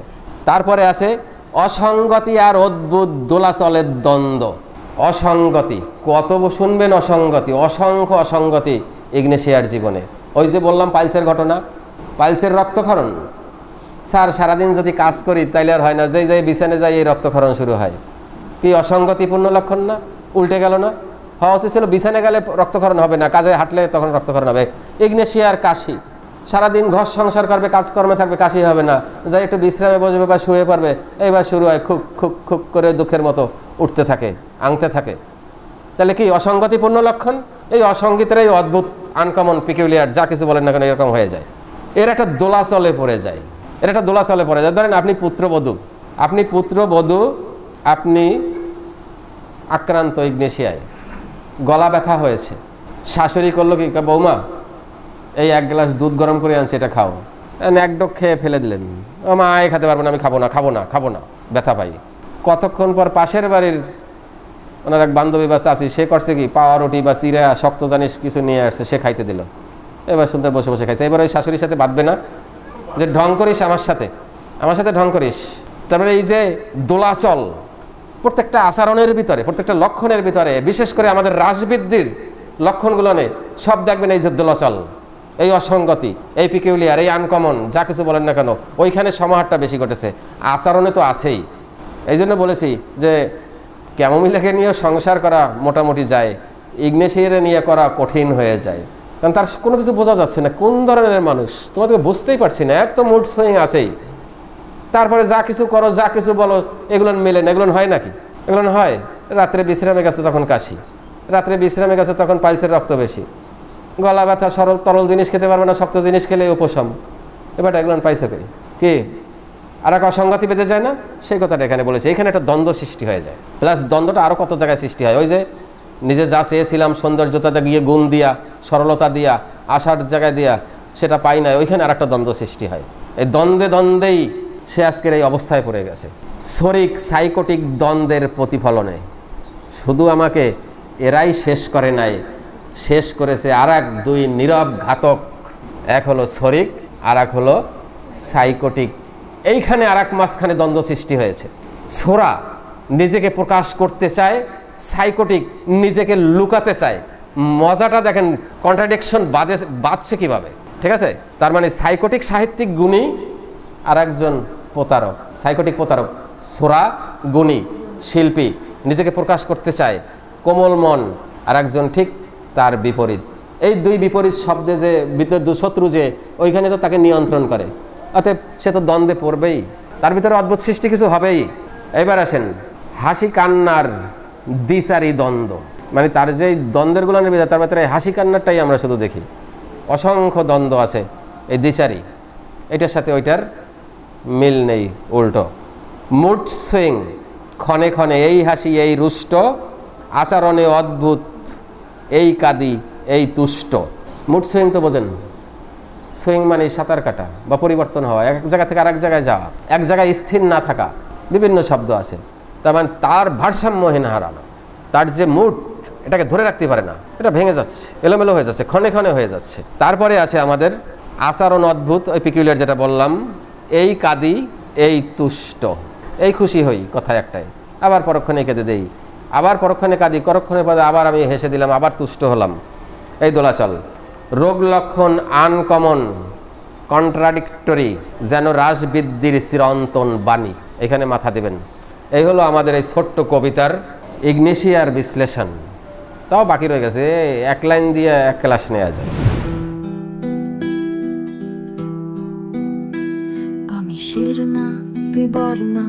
তারপরে আছে অসঙ্গতি আর অদ্ভুত দোলাচলের দ্বন্দ্ব। অসঙ্গতি, কত শুনবেন অসঙ্গতি, অসংখ্য অসঙ্গতি ইগনেশিয়ার জীবনে। ওই যে বললাম পাইলসের ঘটনা, পাইলসের রক্তক্ষরণ। স্যার সারাদিন যদি কাজ করি তাইলে আর হয় না, যেই যাই বিছানে যাই এই রক্তক্ষরণ শুরু হয়। কি অসঙ্গতিপূর্ণ লক্ষণ না? উল্টে গেল না? হওয়া উচিত ছিল বিছানে গেলে রক্তক্ষরণ হবে না, কাজে হাঁটলে তখন রক্তক্ষরণ হবে। ইগনেশিয়ার কাশি, সারাদিন ঘর সংসার করবে, কাজকর্মে থাকবে, কাশি হবে না, যাই একটু বিশ্রামে বসবে বা শুয়ে পারবে, এইবার শুরু হয় খুক খুক খুক করে দুঃখের মতো উঠতে থাকে, আংতে থাকে। তাহলে কি অসঙ্গতিপূর্ণ লক্ষণ? এই অসঙ্গীতের এই অদ্ভুত, আনকমন, পিকুলিয়ার, যা কিছু বলেন না কেন, এরকম হয়ে যায়। এর একটা দোলাচলে পড়ে যায়, এর একটা দোলাচলে পড়ে যায়। ধরেন আপনি পুত্রবধূ, আপনি আক্রান্ত ইগনেশিয়ায়, গলা ব্যথা হয়েছে, শাশুড়ি করলো কি, বৌমা এই এক গ্লাস দুধ গরম করে আনছে, এটা খাও। এক ডোক খেয়ে ফেলে দিলেন, ও মা এ খেতে পারবো না, আমি খাবো না, ব্যথা পাই। কতক্ষণ পর পাশের বাড়ির ওনার এক বান্ধবী বা চাচি, সে করছে কি, পাওয়া রুটি বা চিরা শক্ত জানিস কিছু নিয়ে আসছে, সে খাইতে দিল। এবার সুন্দর বসে বসে খাইছে। এবার ওই শাশুড়ির সাথে বাঁধবে না যে ঢং করিস আমার সাথে ঢং করিস। তারপরে এই যে দোলাচল, প্রত্যেকটা আচরণের ভিতরে, প্রত্যেকটা লক্ষণের ভিতরে, বিশেষ করে আমাদের রাসবৃদ্ধির লক্ষণগুলো নেই, সব দেখবেন এই যে দোলাচল, এই অসঙ্গতি, এই পিকুলিয়ার, এই আনকমন, যা কিছু বলেন না কেন, ওইখানে সমাহারটা বেশি ঘটেছে। আচরণে তো আছেই। এই জন্য বলেছি যে ক্যামোমিলাকে নিয়ে সংসার করা মোটামুটি যায়, ইগনেশিয়ারে নিয়ে করা কঠিন হয়ে যায়, কারণ তার কোনো কিছু বোঝা যাচ্ছে না কোন ধরনের মানুষ, তোমাদেরকে বুঝতেই পারছি না, এক তো মুড সুইং আছেই। তারপরে যা কিছু করো, যা কিছু বলো, এগুলো মেলে না, এগুলো হয় নাকি? এগুলো হয়। রাত্রে বিশ্রামে গেছে তখন কাশি, রাত্রে বিশ্রামে গেছে, তখন পাইলসের রক্ত বেশি, গলা ব্যথা, সরল তরল জিনিস খেতে পারবে না, শক্ত জিনিস খেলে উপশম। এবার এগুলো পাইছে কি আর এক অসঙ্গতি বেঁধে যায় না, সেই কথাটা এখানে বলেছে। এখানে একটা দ্বন্দ্ব সৃষ্টি হয়ে যায়, প্লাস দ্বন্দ্বটা আরও কত জায়গায় সৃষ্টি হয়। ওই যে নিজে যা চেয়েছিলাম সৌন্দর্যতাতে গিয়ে গুণ দিয়া, সরলতা দিয়া, আশার জায়গায় দিয়া, সেটা পাই না, ওইখানে আর একটা দ্বন্দ্ব সৃষ্টি হয়। এই দ্বন্দ্বেই সে আজকের এই অবস্থায় পড়ে গেছে। শরিক সাইকোটিক দ্বন্দ্বের প্রতিফলনে শুধু আমাকে এরাই শেষ করে নাই, শেষ করেছে আর এক দুই নীরব ঘাতক। এক হলো শরিক, আর এক হলো সাইকোটিক। এইখানে আর এক মাঝখানে দ্বন্দ্ব সৃষ্টি হয়েছে। ছোরা নিজেকে প্রকাশ করতে চায়, সাইকোটিক নিজেকে লুকাতে চায়। মজাটা দেখেন, কন্ট্রাডিকশন বাঁধছে কিভাবে, ঠিক আছে? তার মানে সাইকোটিক সাহিত্যিক গুণী আর একজন প্রতারক, সাইকোটিক প্রতারক। ছোরা গুণী শিল্পী, নিজেকে প্রকাশ করতে চায়, কোমল মন, আর একজন ঠিক তার বিপরীত। এই দুই বিপরীত শব্দে যে শত্রু, যে ওইখানে তো তাকে নিয়ন্ত্রণ করে, অতএব সে তো দ্বন্দ্বে পড়বেই, তার ভিতরে অদ্ভুত সৃষ্টি কিছু হবেই। এবার আসেন হাসি কান্নার দ্বিচারী দ্বন্দ্ব, মানে তার যে দ্বন্দ্বেরগুলো নিয়ে তার ভিতরে হাসি কান্নারটাই আমরা শুধু দেখি। অসংখ্য দ্বন্দ্ব আছে এই দ্বিচারী, এটার সাথে ওইটার মিল নেই, উল্টো। মুড সুইং, ক্ষণে ক্ষণে এই হাসি এই রুষ্ট, আচরণে অদ্ভুত এই কাঁদি এই তুষ্ট। মুড সুইং তো বোঝেন, সুইং মানে সাঁতার কাটা বা পরিবর্তন হওয়া, এক জায়গা থেকে আরেক জায়গায় যাওয়া, এক জায়গায় স্থির না থাকা, বিভিন্ন শব্দ আছে। তার মানে তার ভারসাম্যহীন হারানো, তার যে মুড এটাকে ধরে রাখতে পারে না, এটা ভেঙে যাচ্ছে, এলোমেলো হয়ে যাচ্ছে, ক্ষণে ক্ষণে হয়ে যাচ্ছে। তারপরে আছে আমাদের আচরণ অদ্ভুত, ওই পিকুলিয়ার যেটা বললাম, এই কাঁদি এই তুষ্ট, এই খুশি হই কথা একটাই, আবার পরক্ষণে কেঁদে দেই, আবার পরক্ষণে কাঁদি, পরক্ষণে পদে আবার আমি হেসে দিলাম, আবার তুষ্ট হলাম, এই দোলাচল। রোগ লক্ষণ আনকমন, কন্ট্রাডিক্টরি, যেন রাসবিদ্যির চিরন্তন বাণী। এখানে মাথা দেবেন। এই হলো আমাদের এই ছোট্ট কবিতার ইগনেশিয়ার বিশ্লেষণ। তাও বাকি রয়ে গেছে, এক লাইন দিয়ে এক ক্লাস নেওয়া যায়। আমি শিরনা বিবর্ণা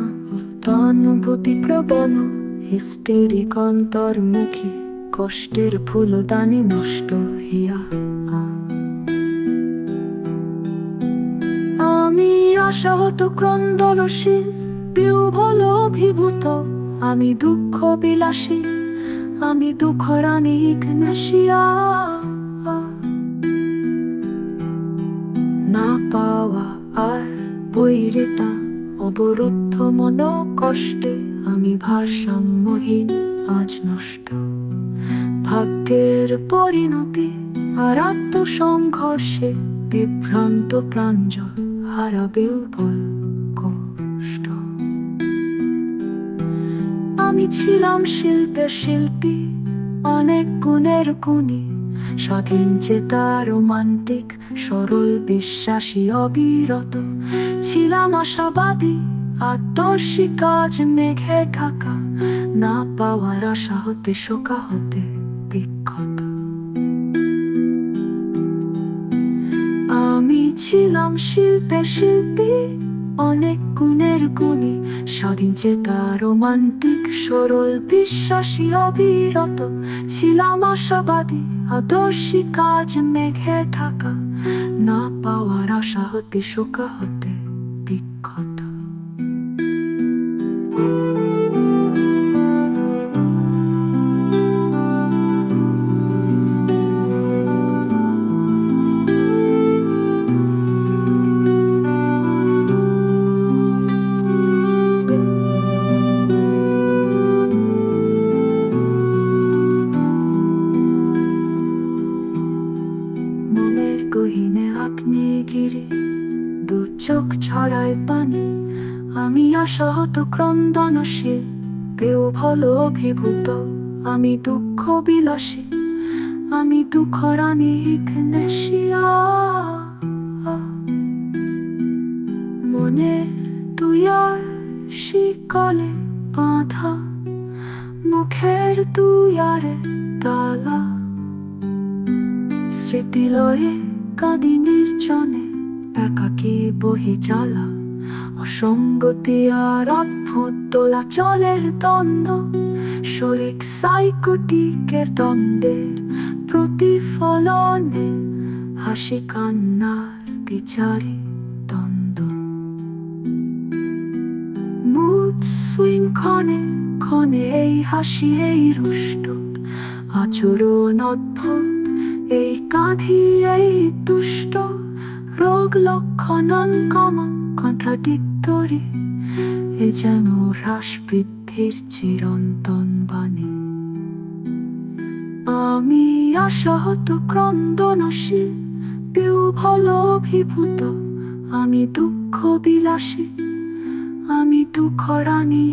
অনুভূতি প্রবণ, হিস্টেরিক অন্তর্মুখী, কষ্টের ফুলদানি নষ্ট হিয়া। আমি আশাহত ক্রন্দনশীল, বিহ্বল অভিভূত, আমি দুঃখ বিলাসী, আমি দুঃখ রানী ইগনেশিয়া। না পাওয়া আর বৈরিতা, অবরুদ্ধ মন কষ্টে, আমি ভারসাম্যহীন আজ নষ্ট। ভাগ্যের পরিণতি আর আত্মসংঘর্ষে, বিভ্রান্ত প্রাঞ্জল হারাবেও বল কষ্ট। আমি ছিলাম শিল্পের শিল্পী, অনেক গুণের গুণী, স্বাধীন চেতা রোমান্টিক, সরল বিশ্বাসী অবিরত। ছিলাম আশাবাদী, আদর্শী কাজ মেঘে ঢাকা, না পাওয়ার আশা হতে শোকা হতে বিক্ষত। আমি ছিলাম শিল্পের শিল্পী, অনেক গুণের গুণী, স্বাধীন চেতা রোমান্টিক, সরল বিশ্বাসী অবিরত। ছিলাম আশাবাদী, আদর্শী কাজ মেঘে ঢাকা, না পাওয়ার আশা হতে শোকা হতে বিক্ষত। চোখ ছড়ায় পানি, আমি আশাহত ক্রন্দনশীল, বিহ্বল অভিভূত, আমি দুঃখ বিলাসী, আমি দুঃখ রানী ইগনেশিয়া। মনে তুই আর শিকলে বাঁধা, মুখের তুই আরে তালা, স্মৃতিলয়ে কাঁদি নির্জনে, একাকী বহি জ্বালা। অসঙ্গতি আর অদ্ভুত দোলাচলের দ্বন্দ্ব, শরিক সাইকোটিকের দ্বন্দ্বের প্রতিফলনে হাসি কান্নার বিচারে দ্বন্দ্ব মুড সুইং ক্ষণে ক্ষণে এই হাসি এই রুষ্ট আচরণ অদ্ভুত এই কাঁধি এই দুষ্ট রোগ লক্ষণ কমন কন্ট্রাডিক্টরি এ যেন হ্রাস বৃদ্ধির চিরন্তন বাণী আমি আশাহত ক্রন্দনশীল বিহ্বল অভিভূত আমি দুঃখ বিলাসী আমি দুঃখ রানী